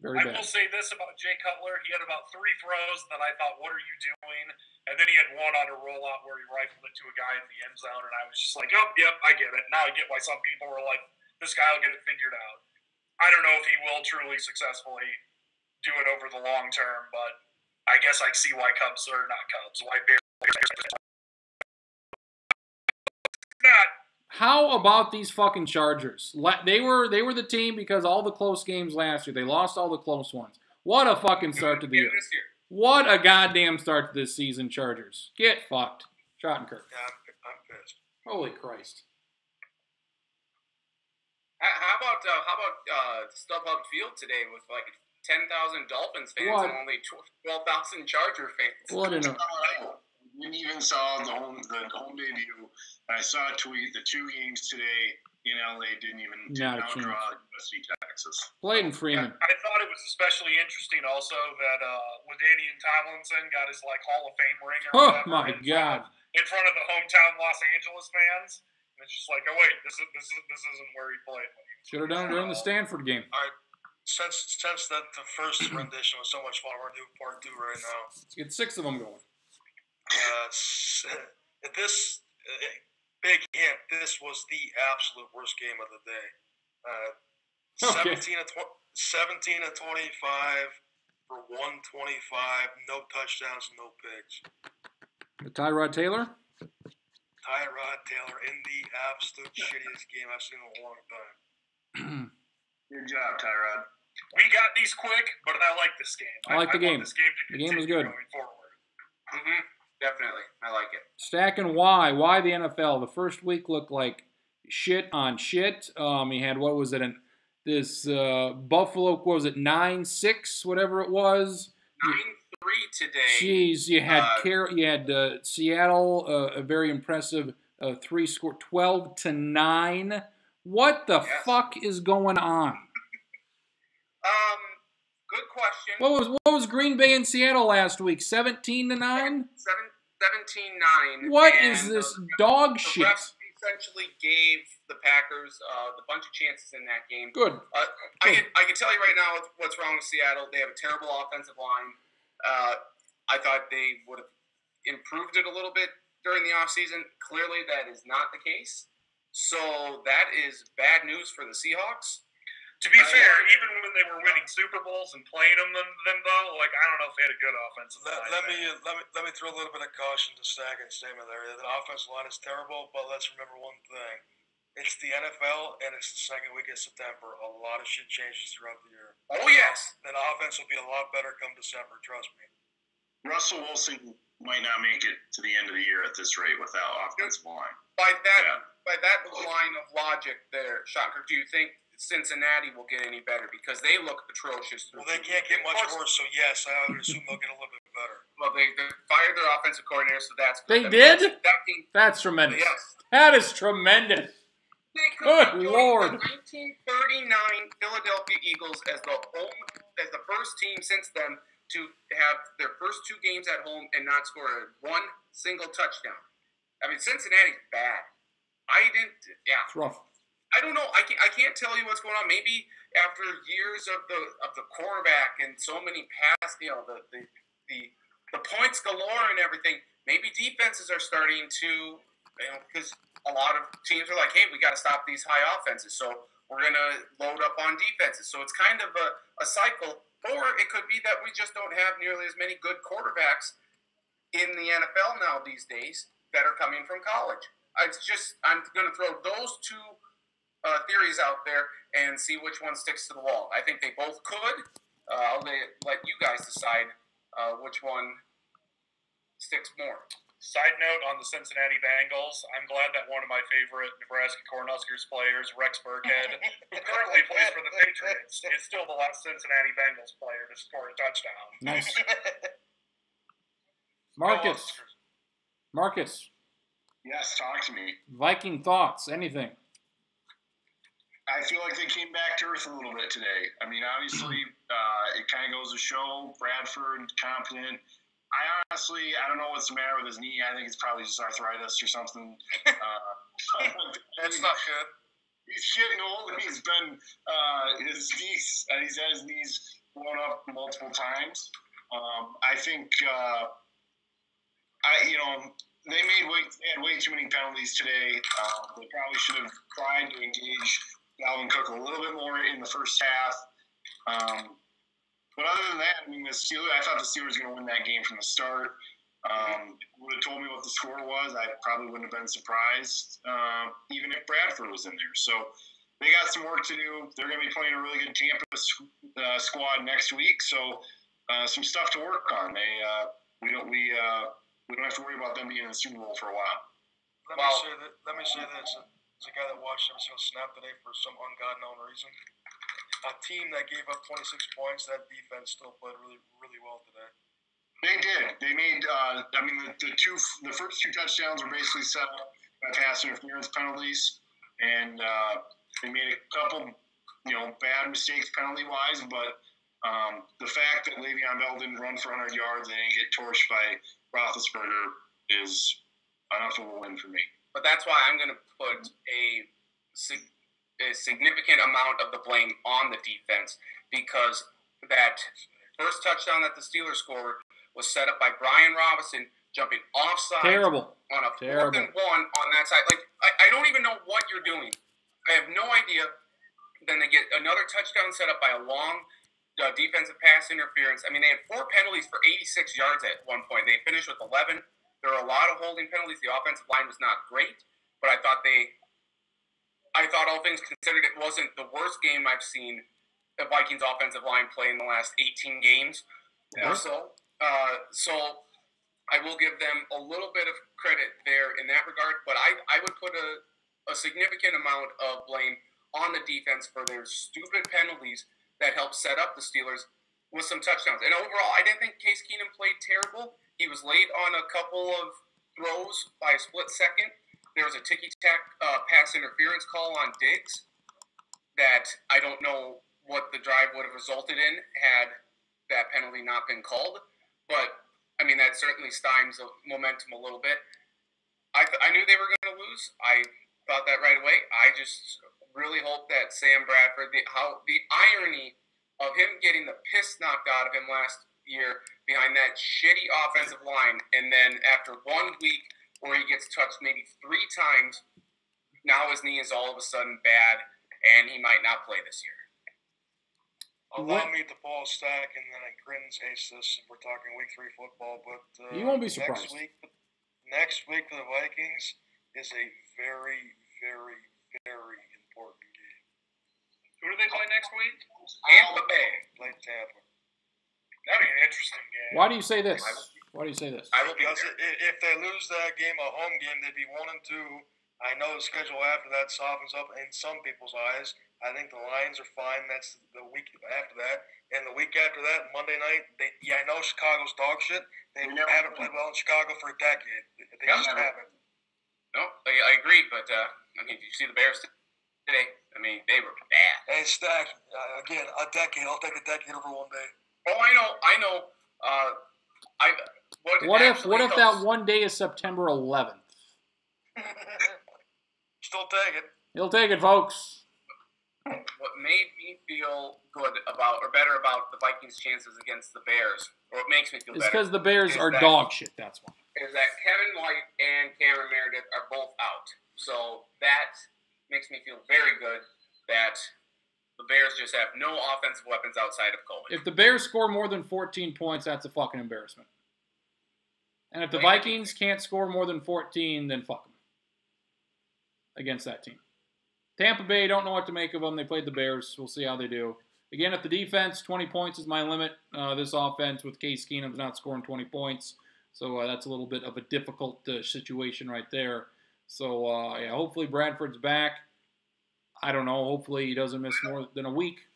I will say this about Jay Cutler. He had about 3 throws that I thought, what are you doing? And then he had one on a rollout where he rifled it to a guy in the end zone, and I was just like, oh, yep, I get it. Now I get why some people were like, this guy will get it figured out. I don't know if he will truly successfully do it over the long term, but I guess I see why Bears. Not. How about these fucking Chargers? They were the team because all the close games last year. They lost all the close ones. What a fucking start to the year. What a goddamn start to this season, Chargers. Get fucked. Schottenkirk. Yeah, I'm pissed. Holy Christ. How about StubHub Field today with like 10,000 Dolphins fans and only 12,000 Charger fans? What in a... We even saw the home debut. I saw a tweet. The 2 games today in LA didn't outdraw USC Texas. Clayton Freeman. I thought it was especially interesting also that LaDainian Tomlinson got his Hall of Fame ring or whatever. My God! In front of the hometown Los Angeles fans. And it's just like, oh wait, this isn't where he played. Should have done it during the Stanford game. All right. Since that the first rendition was so much fun, we're going to do part 2 right now. Let's get 6 of them going. This big hint. This was the absolute worst game of the day. 17 of 25 for 125, no touchdowns, no picks. The Tyrod Taylor in the absolute shittiest game I've seen in a long time. Good job, Tyrod. We got these quick, but I like this game. I like the game. Want this game to the game was good. Going forward. Mm-hmm. Definitely. I like it. Stacking why the NFL? The first week looked like shit on shit. He had, what was it, this Buffalo, what was it, 9-6, whatever it was. 9-3 today. Jeez, you had Seattle, a very impressive 3-score, 12-9. What the fuck is going on? Good question. What was Green Bay and Seattle last week? 17-9? 17-9. What is this dog shit? The refs essentially gave the Packers a bunch of chances in that game. Good. I can tell you right now what's wrong with Seattle. They have a terrible offensive line. I thought they would have improved it a little bit during the offseason. Clearly, that is not the case. So that is bad news for the Seahawks. To be fair, even when they were winning Super Bowls and playing them though, like I don't know if they had a good offensive line. Let me throw a little bit of caution to Stacken's statement there. The offensive line is terrible, but let's remember one thing: it's the NFL and it's the second week of September. A lot of shit changes throughout the year. Oh yes, Then offense will be a lot better come December. Trust me. Russell Wilson might not make it to the end of the year at this rate without offensive line. By that line of logic there, Shocker, do you think Cincinnati will get any better because they look atrocious? Well, they can't get much worse, so yes, I would assume they'll get a little bit better. Well, they fired their offensive coordinator, so that's They good. did? That's tremendous. Yes. That is tremendous. Good Lord. The 1939 Philadelphia Eagles as the first team since then to have their first 2 games at home and not score one single touchdown. I mean, Cincinnati's bad. It's rough. I don't know. I can't tell you what's going on. Maybe after years of the quarterback and so many pass, the points galore and everything, maybe defenses are starting to, because a lot of teams are like, hey, we got to stop these high offenses, so we're going to load up on defenses. So it's kind of a cycle, or it could be that we just don't have nearly as many good quarterbacks in the NFL now these days that are coming from college. I'm going to throw those 2 theories out there and see which one sticks to the wall. I think they both could. I'll let you guys decide which one sticks more. Side note on the Cincinnati Bengals, I'm glad that one of my favorite Nebraska Cornhuskers players, Rex Burkhead, who currently plays for the Patriots, is still the last Cincinnati Bengals player to score a touchdown. Nice. Marcus. Yes, talk to me. Viking thoughts, anything? I feel like they came back to earth a little bit today. I mean, obviously, it kind of goes to show Bradford competent. I don't know what's the matter with his knee. I think it's probably just arthritis or something. That's not good. He's getting old, and he's been he's had his knees blown up multiple times. I think they had way too many penalties today. They probably should have tried to engage Dalvin Cook a little bit more in the first half. But other than that, I mean, I thought the Steelers were going to win that game from the start. Would have told me what the score was, I probably wouldn't have been surprised, even if Bradford was in there. So they got some work to do. They're going to be playing a really good Tampa squad next week. So some stuff to work on. We don't have to worry about them being in the Super Bowl for a while. Let me say this. As a guy that watched every single snap today for some unknown reason, a team that gave up 26 points, that defense still played really, really well today. They did. They made. The first 2 touchdowns were basically set up by pass interference penalties, and they made a couple, bad mistakes penalty wise. But the fact that Le'Veon Bell didn't run for 100 yards and didn't get torched by Roethlisberger is enough of a win for me. But that's why I'm going to put a significant amount of the blame on the defense, because that first touchdown that the Steelers scored was set up by Brian Robinson jumping offside on a 4th and 1 on that side. Like, I don't even know what you're doing. I have no idea. Then they get another touchdown set up by a long defensive pass interference. I mean, they had 4 penalties for 86 yards at one point. They finished with 11. There were a lot of holding penalties. The offensive line was not great, but I thought all things considered, it wasn't the worst game I've seen the Vikings offensive line play in the last 18 games or so. So I will give them a little bit of credit there in that regard, but I would put a significant amount of blame on the defense for their stupid penalties that helped set up the Steelers with some touchdowns. And overall, I didn't think Case Keenum played terrible. He was late on a couple of throws by a split second. There was a ticky-tack pass interference call on Diggs that I don't know what the drive would have resulted in had that penalty not been called. But, I mean, that certainly stymies the momentum a little bit. I knew they were going to lose. I thought that right away. I just really hope that Sam Bradford, the irony of him getting the piss knocked out of him last year behind that shitty offensive line, and then after 1 week where he gets touched maybe 3 times now his knee is all of a sudden bad, and he might not play this year. Allow me to Paul Stack, and then Grins hates this if we're talking Week 3 football, but you won't be surprised. Next week for the Vikings is a very, very, very important game. Who do they play next week? Tampa Bay. Play Tampa. That'd be an interesting game. Why do you say this? Why do you say this? Because if they lose that game, a home game, they'd be 1-2. I know the schedule after that softens up in some people's eyes. I think the Lions are fine. That's the week after that. And the week after that, Monday night, I know Chicago's dog shit. They haven't played well in Chicago for a decade. They just haven't. No, I agree. But, did you see the Bears today? I mean, they were bad. Hey, Stack, again, a decade. I'll take a decade over one day. Oh, I know. What if that one day is September 11th? Still take it. You'll take it, folks. What made me feel good about, or better about, the Vikings' chances against the Bears, or what makes me feel better, it's because the Bears are dog shit. That's why. Is that Kevin White and Cameron Meredith are both out, so that makes me feel very good that the Bears just have no offensive weapons outside of Cohen. If the Bears score more than 14 points, that's a fucking embarrassment. And if the Vikings can't score more than 14, then fuck them against that team. Tampa Bay, don't know what to make of them. They played the Bears. We'll see how they do. Again, if the defense, 20 points is my limit. This offense with Case Keenum's not scoring 20 points. So that's a little bit of a difficult situation right there. So, hopefully Bradford's back. I don't know. Hopefully he doesn't miss more than a week.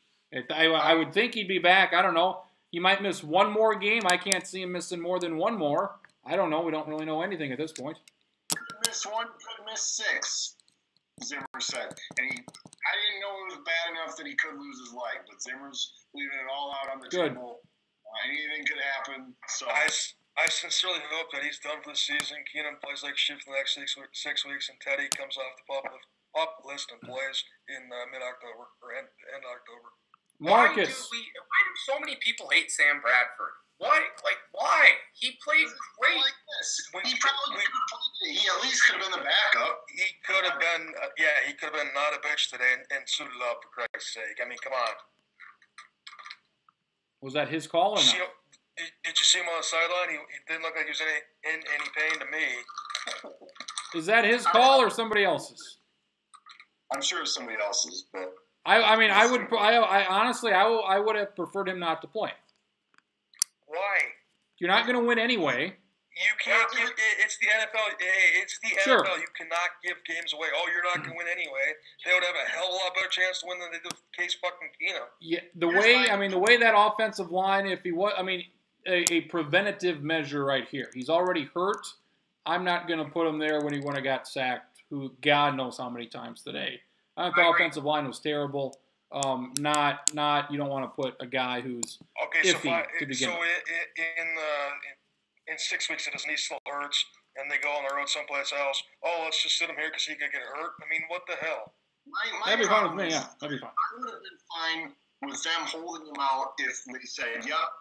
I would think he'd be back. I don't know. He might miss one more game. I can't see him missing more than one more. I don't know. We don't really know anything at this point. Could miss one, could miss 6. Zimmer said. And I didn't know it was bad enough that he could lose his leg, but Zimmer's leaving it all out on the table. Anything could happen. So I sincerely hope that he's done for the season. Keenum plays like shit for the next 6 weeks, and Teddy comes off the pup list and plays in mid-October or end October. Marcus. Why do so many people hate Sam Bradford? Why? He played great. Like this. He probably could have played. He at least could have been the backup. He could have been, he could have been not a bitch today and suited up for Christ's sake. I mean, come on. Was that his call or not? Did you see him on the sideline? He didn't look like he was in any pain to me. Is that his call or somebody else's? I'm sure it's somebody else's, but I would have preferred him not to play. Why? You're not going to win anyway. You can't give. It's the NFL. It's the Sure. NFL. You cannot give games away. Oh, you're not going to win anyway. They would have a hell of a lot better chance to win than they do with Case fucking Keenum. Yeah, the way that offensive line, if he was, a preventative measure right here. He's already hurt. I'm not going to put him there when he got sacked. Who God knows how many times today. I think the offensive line was terrible. Not you don't want to put a guy who's iffy to begin with. In 6 weeks, his knee still hurts, and they go on the road someplace else. Oh, let's just sit him here because he could get hurt. I mean, what the hell? That'd be fine with me. Yeah, that'd be fine. I would have been fine with them holding him out if they said, "Yep,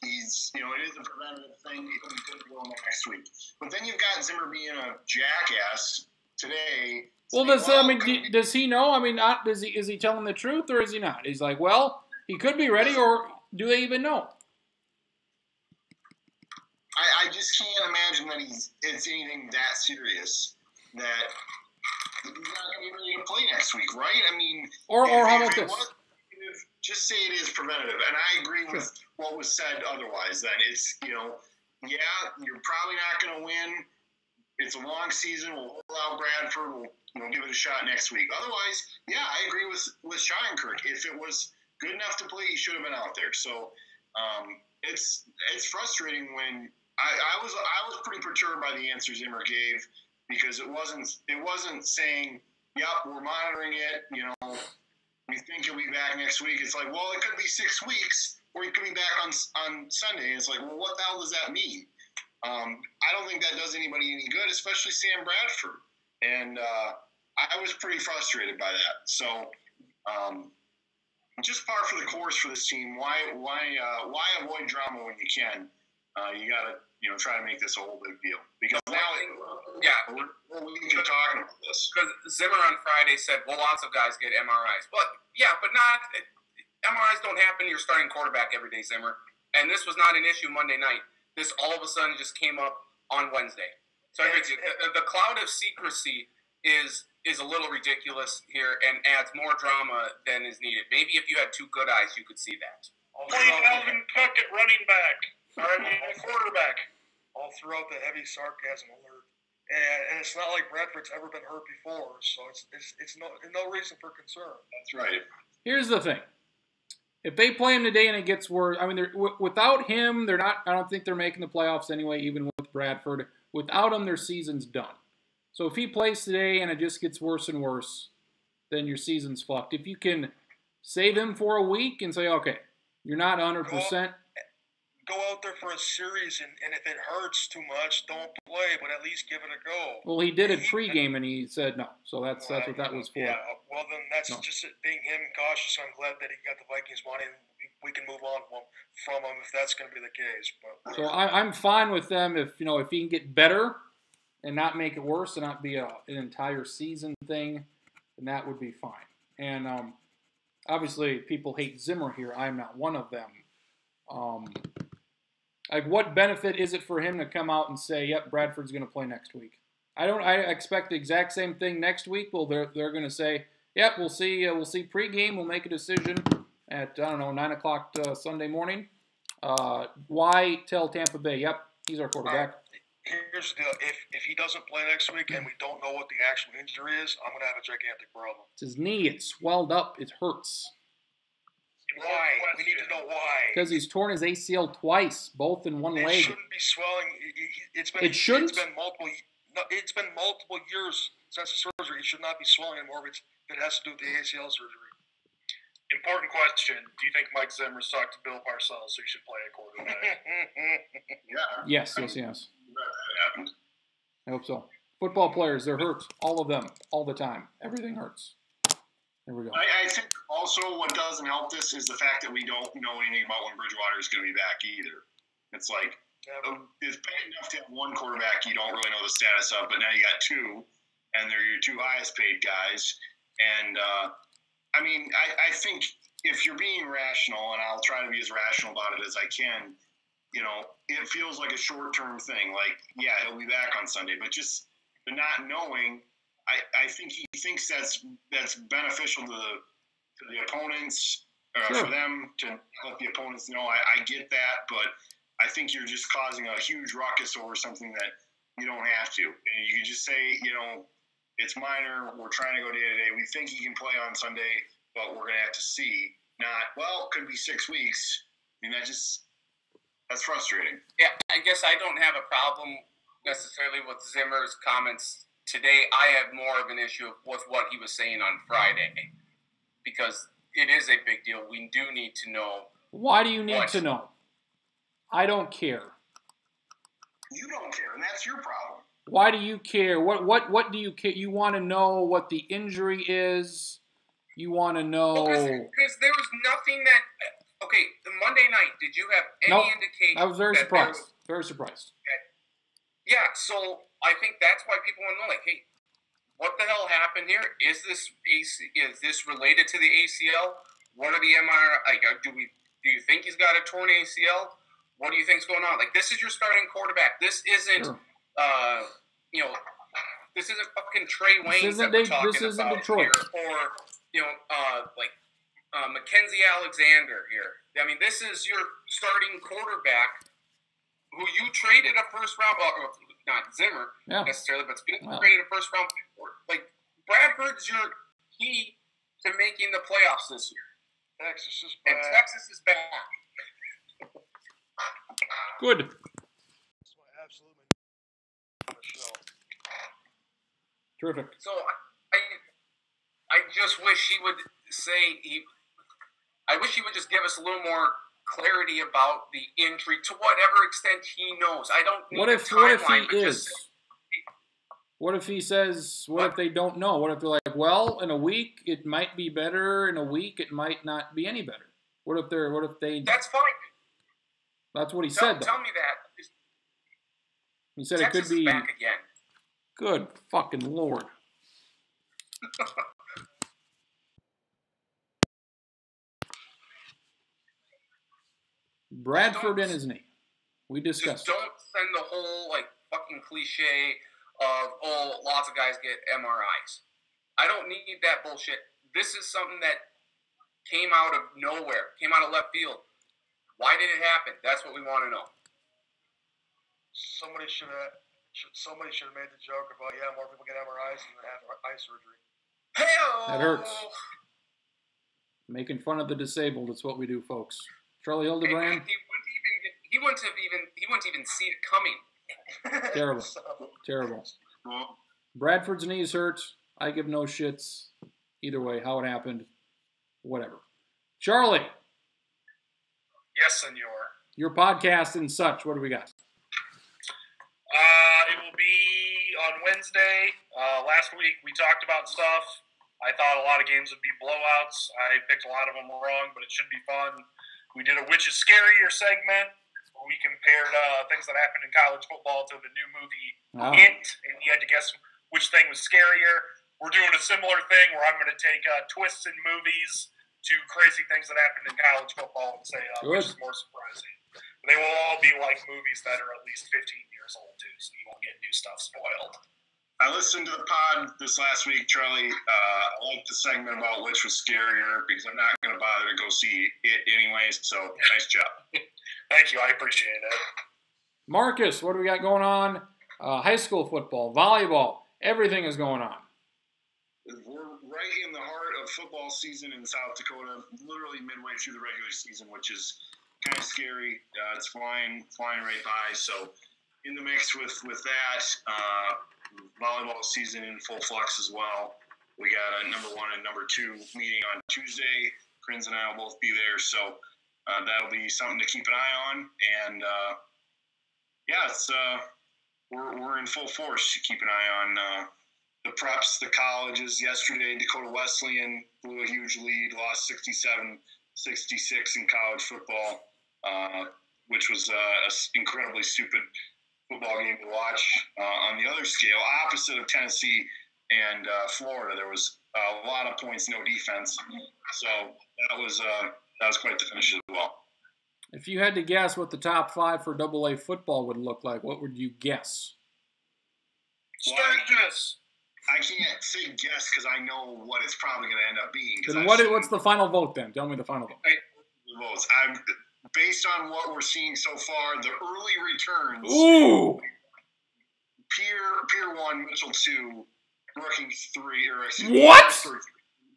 he's it is a preventative thing. He'll be good to go next week." But then you've got Zimmer being a jackass today. Well, does he know? Is he telling the truth or is he not? He's like, well, he could be ready, or do they even know? I just can't imagine that it's anything that serious that he's not going to be ready to play next week, right? I mean, or how about this? Just say it is preventative, and I agree with what was said otherwise. Then it's you're probably not going to win. It's a long season. We'll hold out Bradford. We'll give it a shot next week. Otherwise, I agree with Schottenkirk. If it was good enough to play, he should have been out there. So it's frustrating when I was pretty perturbed by the answer Zimmer gave, because it wasn't saying, "Yep, we're monitoring it. We think he'll be back next week." It's like, well, it could be 6 weeks, or he could be back on Sunday. And it's like, well, what the hell does that mean? I don't think that does anybody any good, especially Sam Bradford. And I was pretty frustrated by that. So just par for the course for this team. Why avoid drama when you can? You got to, try to make this a whole big deal. Because now, we're talking about this. Because Zimmer on Friday said, well, lots of guys get MRIs. But not MRIs don't happen to your starting quarterback every day, Zimmer. And this was not an issue Monday night. This all of a sudden just came up on Wednesday. So the cloud of secrecy is a little ridiculous here and adds more drama than is needed. Maybe if you had two good eyes, you could see that. Play Alvin Cook at running back. Quarterback. All throughout the heavy sarcasm alert. And it's not like Bradford's ever been hurt before, so it's no reason for concern. That's right. Here's the thing. If they play him today and it gets worse, I mean, without him, they're not. I don't think they're making the playoffs anyway, even with Bradford. Without him, their season's done. So if he plays today and it just gets worse and worse, then your season's fucked. If you can save him for a week and say, okay, you're not 100%. Go out there for a series, and if it hurts too much, don't play, but at least give it a go. Well, he did it pregame, and he said no. So that's what that was for. Yeah, well, then that's just it being him cautious. I'm glad that he got the Vikings money, and we can move on from him if that's going to be the case. But so I'm fine with them if he can get better and not make it worse and not be an entire season thing, then that would be fine. And obviously, people hate Zimmer here. I'm not one of them. Like, what benefit is it for him to come out and say, "Yep, Bradford's going to play next week"? I expect the exact same thing next week. Well, they're going to say, "Yep, we'll see pregame. We'll make a decision at 9:00 Sunday morning." Why tell Tampa Bay, "Yep, he's our quarterback"? Here's the deal: if he doesn't play next week and we don't know what the actual injury is, I'm going to have a gigantic problem. It's his knee. It's swelled up. It hurts. Why? We need to know why. Because he's torn his ACL twice, both in one leg. It shouldn't be swelling. It shouldn't? It's been multiple years since the surgery. It should not be swelling anymore if it has to do with the ACL surgery. Important question. Do you think Mike Zimmer's talked to Bill Parcells so he should play a quarterback? Yeah. Yes. That happened. I hope so. Football players, they're hurt. All of them. All the time. Everything hurts. There we go. I think also what doesn't help this is the fact that we don't know anything about when Bridgewater is going to be back either. It's like, it's bad enough to have one quarterback you don't really know the status of, but now you got two, and they're your two highest paid guys. And, I think if you're being rational, and I'll try to be as rational about it as I can, it feels like a short-term thing. Like, yeah, he'll be back on Sunday, but just the not knowing – I think he thinks that's beneficial to the opponents, sure. For them to let the opponents know. I get that, but I think you're just causing a huge ruckus over something that you don't have to. And you can just say, it's minor. We're trying to go day to day. We think he can play on Sunday, but we're going to have to see. Not, well, it could be 6 weeks. I mean, that's frustrating. Yeah, I guess I don't have a problem necessarily with Zimmer's comments today. I have more of an issue with what he was saying on Friday, because it is a big deal. We do need to know. Why do you need to know? I don't care. You don't care, and that's your problem. Why do you care? What do you care? You want to know what the injury is? You want to know? Because there was nothing that. Okay, Monday night, did you have any indication? I was very surprised. Very surprised. Yeah, so I think that's why people want to know, like, hey, what the hell happened here? Is this related to the ACL? What are the MRI? Like, do you think he's got a torn ACL? What do you think's going on? Like, this is your starting quarterback. This isn't, this isn't fucking Trey Wayne that we're talking about Detroit. Here, or Mackenzie Alexander here. I mean, this is your starting quarterback, who you traded a first round, not Zimmer necessarily, but traded a first round pick for. Like, Bradford's your key to making the playoffs this year. Texas is back. And Texas is back. Good. Absolutely. Terrific. So I just wish he would say I wish he would just give us a little more clarity about the injury to whatever extent he knows. I don't need what if he is? What if he says, what if they don't know? What if they're like, well, in a week it might be better, in a week it might not be any better? What if they That's fine. That's what he said. Tell me that. He said Texas it could be. is back again. Good fucking Lord. Bradford and his knee. We discussed Just don't send the whole like fucking cliche of lots of guys get MRIs. I don't need that bullshit. This is something that came out of nowhere, came out of left field. Why did it happen? That's what we want to know. Somebody should have made the joke about more people get MRIs than have eye surgery. Hey-o! That hurts. Making fun of the disabled. It's what we do, folks. Charlie Hildebrand. He wouldn't even see it coming. Terrible. Terrible. Bradford's knees hurt. I give no shits. Either way, how it happened, whatever. Charlie. Yes, senor. Your podcast and such. What do we got? It will be on Wednesday. Last week we talked about stuff. I thought a lot of games would be blowouts. I picked a lot of them wrong, but it should be fun. We did a Which is Scarier segment where we compared things that happened in college football to the new movie It, and you had to guess which thing was scarier. We're doing a similar thing where I'm going to take twists in movies to crazy things that happened in college football and say which is more surprising. They will all be like movies that are at least 15 years old too, so you won't get new stuff spoiled. I listened to the pod this last week, Charlie. I liked the segment about which was scarier because I'm not going to bother to go see it anyways, so nice job. Thank you, I appreciate it. Marcus, what do we got going on? High school football, volleyball, everything is going on. We're right in the heart of football season in South Dakota, literally midway through the regular season, which is kind of scary. It's flying right by. So in the mix with that, volleyball season in full flux as well. We got a number 1 and number 2 meeting on Tuesday. Krins and I will both be there, so that'll be something to keep an eye on. And it's we're in full force to keep an eye on the preps, the colleges. Yesterday, Dakota Wesleyan blew a huge lead, lost 67-66 in college football, which was an incredibly stupid football game to watch. On the other scale, opposite of Tennessee and Florida, there was a lot of points, no defense. So that was quite the finish as well. If you had to guess what the top 5 for AA football would look like, what would you guess? Sturgis. I can't say guess because I know what it's probably going to end up being. Then what's the final vote then? Tell me the final vote. Votes. Based on what we're seeing so far, the early returns. Ooh! Pier 1, Mitchell 2, Brookings 3. What?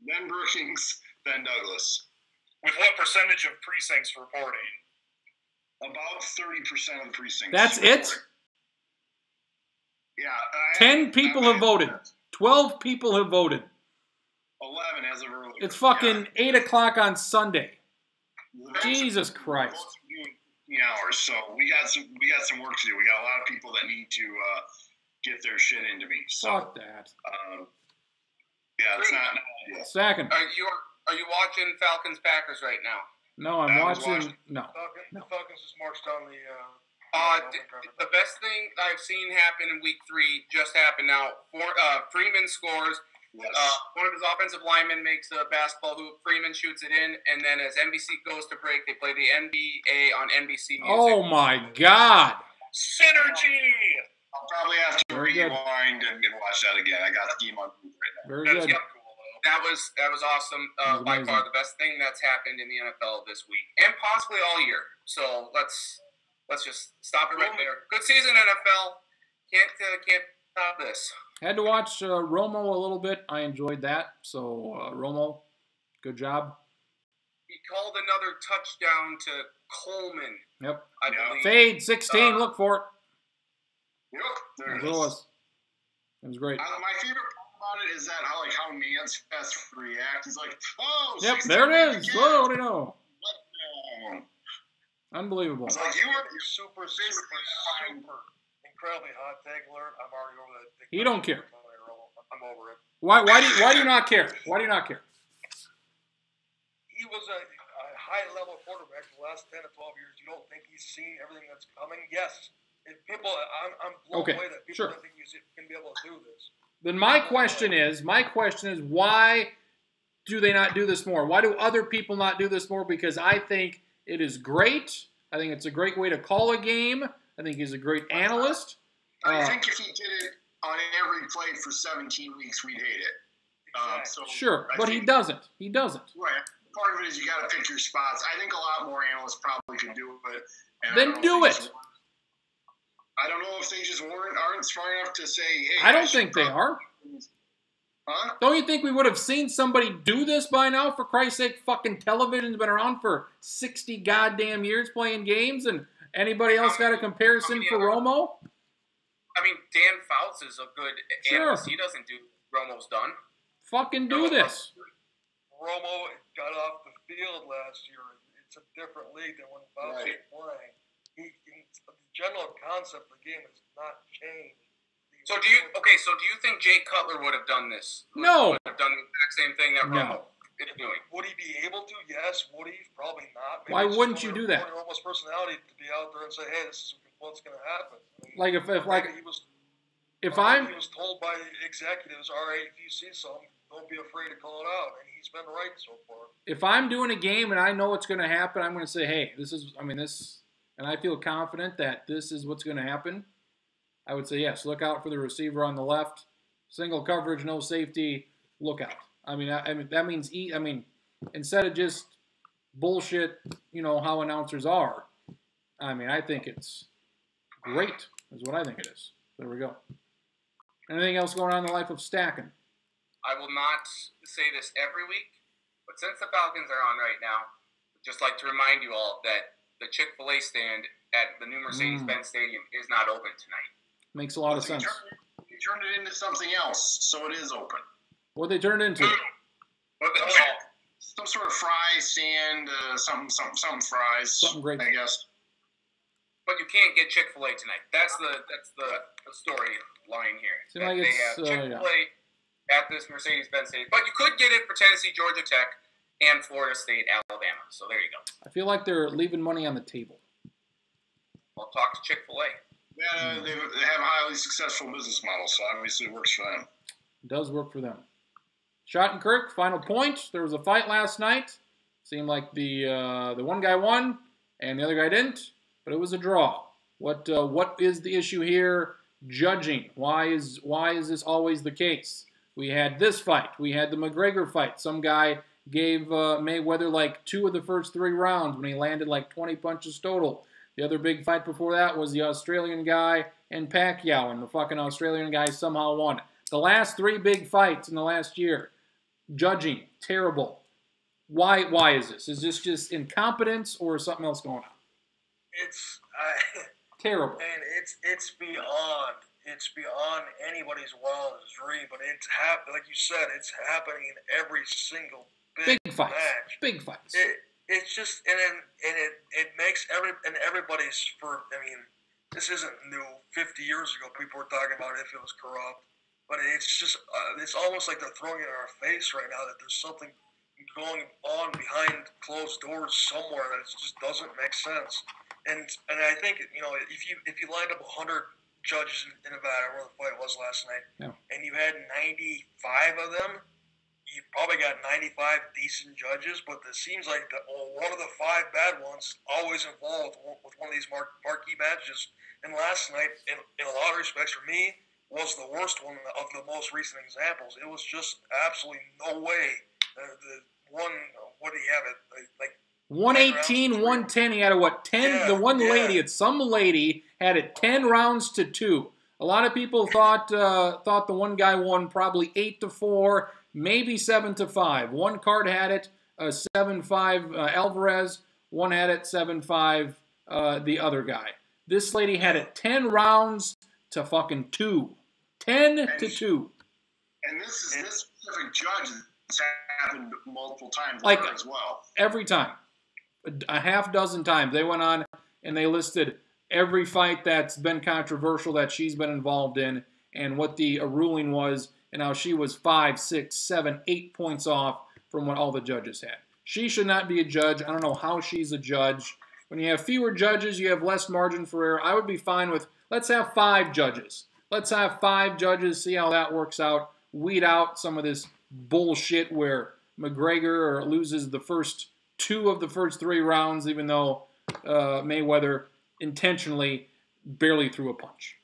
Then Brookings, then Douglas. With what percentage of precincts reporting? About 30% of the precincts. That's it? Yeah. 10 people have voted. 12 people have voted. 11 as of earlier. It's fucking 8 o'clock on Sunday. Jesus Christ. Hours, so we got some work to do. We got a lot of people that need to get their shit into me. So, fuck that. It's not an idea. Second. Are you watching Falcons Packers right now? No, I'm watching. No. The Falcons just marched down the. The best thing I've seen happen in Week 3 just happened now. Freeman scores. Yes. One of his offensive linemen makes a basketball hoop. Freeman shoots it in, and then as NBC goes to break, they play the NBA on NBC Music. Oh my God! Synergy. I'll probably have to rewind and watch that again. I got the game on right now. Very good. That was awesome. By far the best thing that's happened in the NFL this week, and possibly all year. So let's just stop it right there. Good season, NFL. Can't stop this. Had to watch Romo a little bit. I enjoyed that. So Romo, good job. He called another touchdown to Coleman. Yep. I believe. Fade 16. Look for it. Yep. There That's it what is. it was. It was great. My favorite part about it is that how Nance has to react. He's like, oh, Yep. 16 There it is. again. Oh, what do you know? What? Unbelievable. It's like you were super incredibly hot take alert. I'm already over that. He don't care. I'm over it. Why do you not care? Why do you not care? He was a high-level quarterback for the last 10 to 12 years. You don't think he's seen everything that's coming? Yes. People, I'm blown Okay, away that people sure. don't think he's going to be able to do this. Then my question is, why do they not do this more? Why do other people not do this more? Because I think it is great. I think it's a great way to call a game. I think he's a great analyst. I think if he did it on every play for 17 weeks, we'd hate it. Sure, but he doesn't. He doesn't. Right. Part of it is you got to pick your spots. I think a lot more analysts probably could do it. And Then do it. I don't know if they just aren't smart enough to say, hey. I don't think they are. Huh? Don't you think we would have seen somebody do this by now? For Christ's sake, fucking television's been around for 60 goddamn years playing games, and anybody else got a comparison for Romo? I mean, Dan Fouts is a good analyst. He doesn't do Romo's done. Fucking do this. Romo got off the field last year. It's a different league than when Fouts was playing. The general concept of the game has not changed. So do you think Jay Cutler would have done this? No. Would have done the exact same thing that Romo is doing? Would he be able to? Yes. Would he? Probably not. Maybe Why it's wouldn't just you do that? Romo's personality to be out there and say, "Hey, this is what's going to happen." I mean, Like if I'm he was told by executives, "All right, if you see something, don't be afraid to call it out," and he's been right so far. if I'm doing a game and I know what's going to happen, I'm going to say, hey, this, and I feel confident that this is what's going to happen. I would say, yes, look out for the receiver on the left. Single coverage, no safety, look out. I mean, that means, instead of just bullshit, how announcers are, I think it's great, is what I think it is. There we go. Anything else going on in the life of Stacking? I will not say this every week, but since the Falcons are on right now, I'd just like to remind you all that the Chick-fil-A stand at the new Mercedes-Benz Stadium is not open tonight. Makes a lot of sense. You turned it into something else, so it is open. What they turned into? Some sort of fry stand, some fries. Something great. I guess. But you can't get Chick-fil-A tonight. That's the storyline here. Seems like they have Chick-fil-A at this Mercedes-Benz Stadium. But you could get it for Tennessee, Georgia Tech, and Florida State, Alabama. So there you go. I feel like they're leaving money on the table. Well, talk to Chick-fil-A. Yeah, they have a highly successful business model, so obviously it works for them. It does work for them. Schottenkirk, final point. There was a fight last night. Seemed like the one guy won and the other guy didn't, but it was a draw. What is the issue here? Judging. Why is this always the case? We had this fight. We had the McGregor fight. Some guy gave Mayweather like 2 of the first 3 rounds when he landed like 20 punches total. The other big fight before that was the Australian guy and Pacquiao, and the fucking Australian guy somehow won. The last 3 big fights in the last year, judging, terrible. Why is this? Is this just incompetence or is something else going on? It's terrible. And it's beyond anybody's wildest dream. But it's like you said, it's happening in every single big fights. Match. Big fights. It's just it makes everybody's for. I mean, this isn't new. 50 years ago, people were talking about if it was corrupt, but it's just it's almost like they're throwing it in our face right now that there's something going on behind closed doors somewhere that just doesn't make sense. And I think if you lined up 100 judges in Nevada where the fight was last night, and you had 95 of them. You probably got 95 decent judges, but it seems like one of the 5 bad ones always involved with one of these marquee matches. And last night, in a lot of respects for me, was the worst one of the most recent examples. It was just absolutely no way. What do you have it like? 118, 110. He had a 10? Yeah, the one lady, some lady had it 10 rounds to 2. A lot of people thought the one guy won probably 8-4. Maybe 7-5. One card had it 7-5 Alvarez. One had it 7-5 the other guy. This lady had it 10 rounds to fucking 2. 10-2. And this specific judge has happened multiple times as well. Every time. A half dozen times. They went on and they listed every fight that's been controversial that she's been involved in and what the ruling was. And how she was 5, 6, 7, 8 points off from what all the judges had. She should not be a judge. I don't know how she's a judge. When you have fewer judges, you have less margin for error. I would be fine with, let's have 5 judges. Let's have 5 judges, see how that works out. Weed out some of this bullshit where McGregor loses the first 2 of the first 3 rounds, even though Mayweather intentionally barely threw a punch.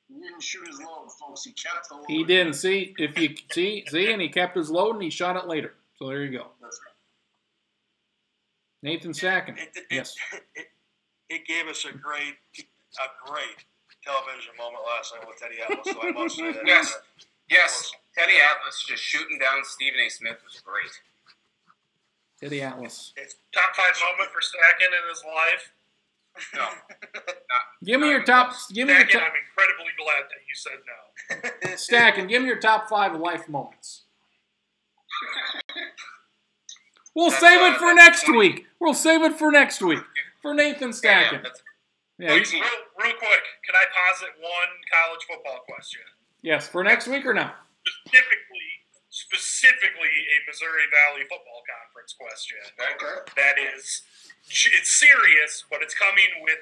He didn't shoot his load, folks. He kept the load. He didn't. See, if you see, and he kept his load and he shot it later. So there you go. That's right. Nathan Stackin. Yes. It gave us a great television moment last night with Teddy Atlas. So I must say that. Yes. Teddy Atlas just shooting down Stephen A. Smith was great. Teddy Atlas. It's top 5 moment for Stackin in his life. No. Give me your top. Give me your Stackin, top. I'm incredibly glad that you said no. Stackin, give me your top 5 life moments. We'll save it for next week. We'll save it for next week. For Nathan Stackin. Yeah, Real quick, can I posit one college football question? yes, for next week or now? Specifically a Missouri Valley Football Conference question. Okay. That is, it's serious, but it's coming with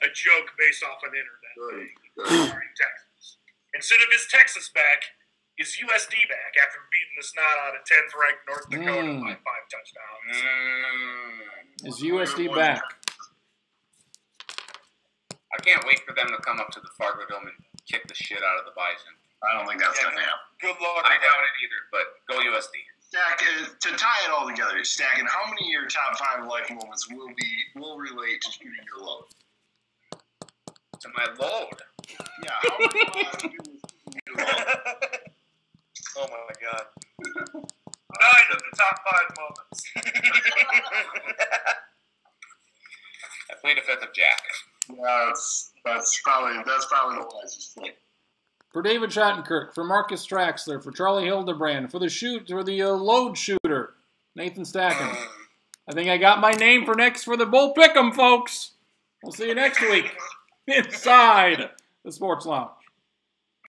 a joke based off an internet. In Texas. Instead of his Texas back, is USD back after beating the snot out of 10th ranked North Dakota by 5 touchdowns? Is USD back? I can't wait for them to come up to the Fargo Dome and kick the shit out of the Bison. I don't think that's going to happen. Good luck. I doubt it either, but go USD. Stack, to tie it all together, Stackin, how many of your top 5 life moments will relate to shooting your load? To my load. Yeah, how many will do with shooting your load? Oh my God. 9 of the top 5 moments. I played a 5th of Jack. Yeah, that's probably the wisest thing. For David Schottenkirk, for Marcus Traxler, for Charlie Hildebrand, for the load shooter, Nathan Stackin. I think I got my name for the Bull Pick'em, folks. We'll see you next week inside the Sports Lounge.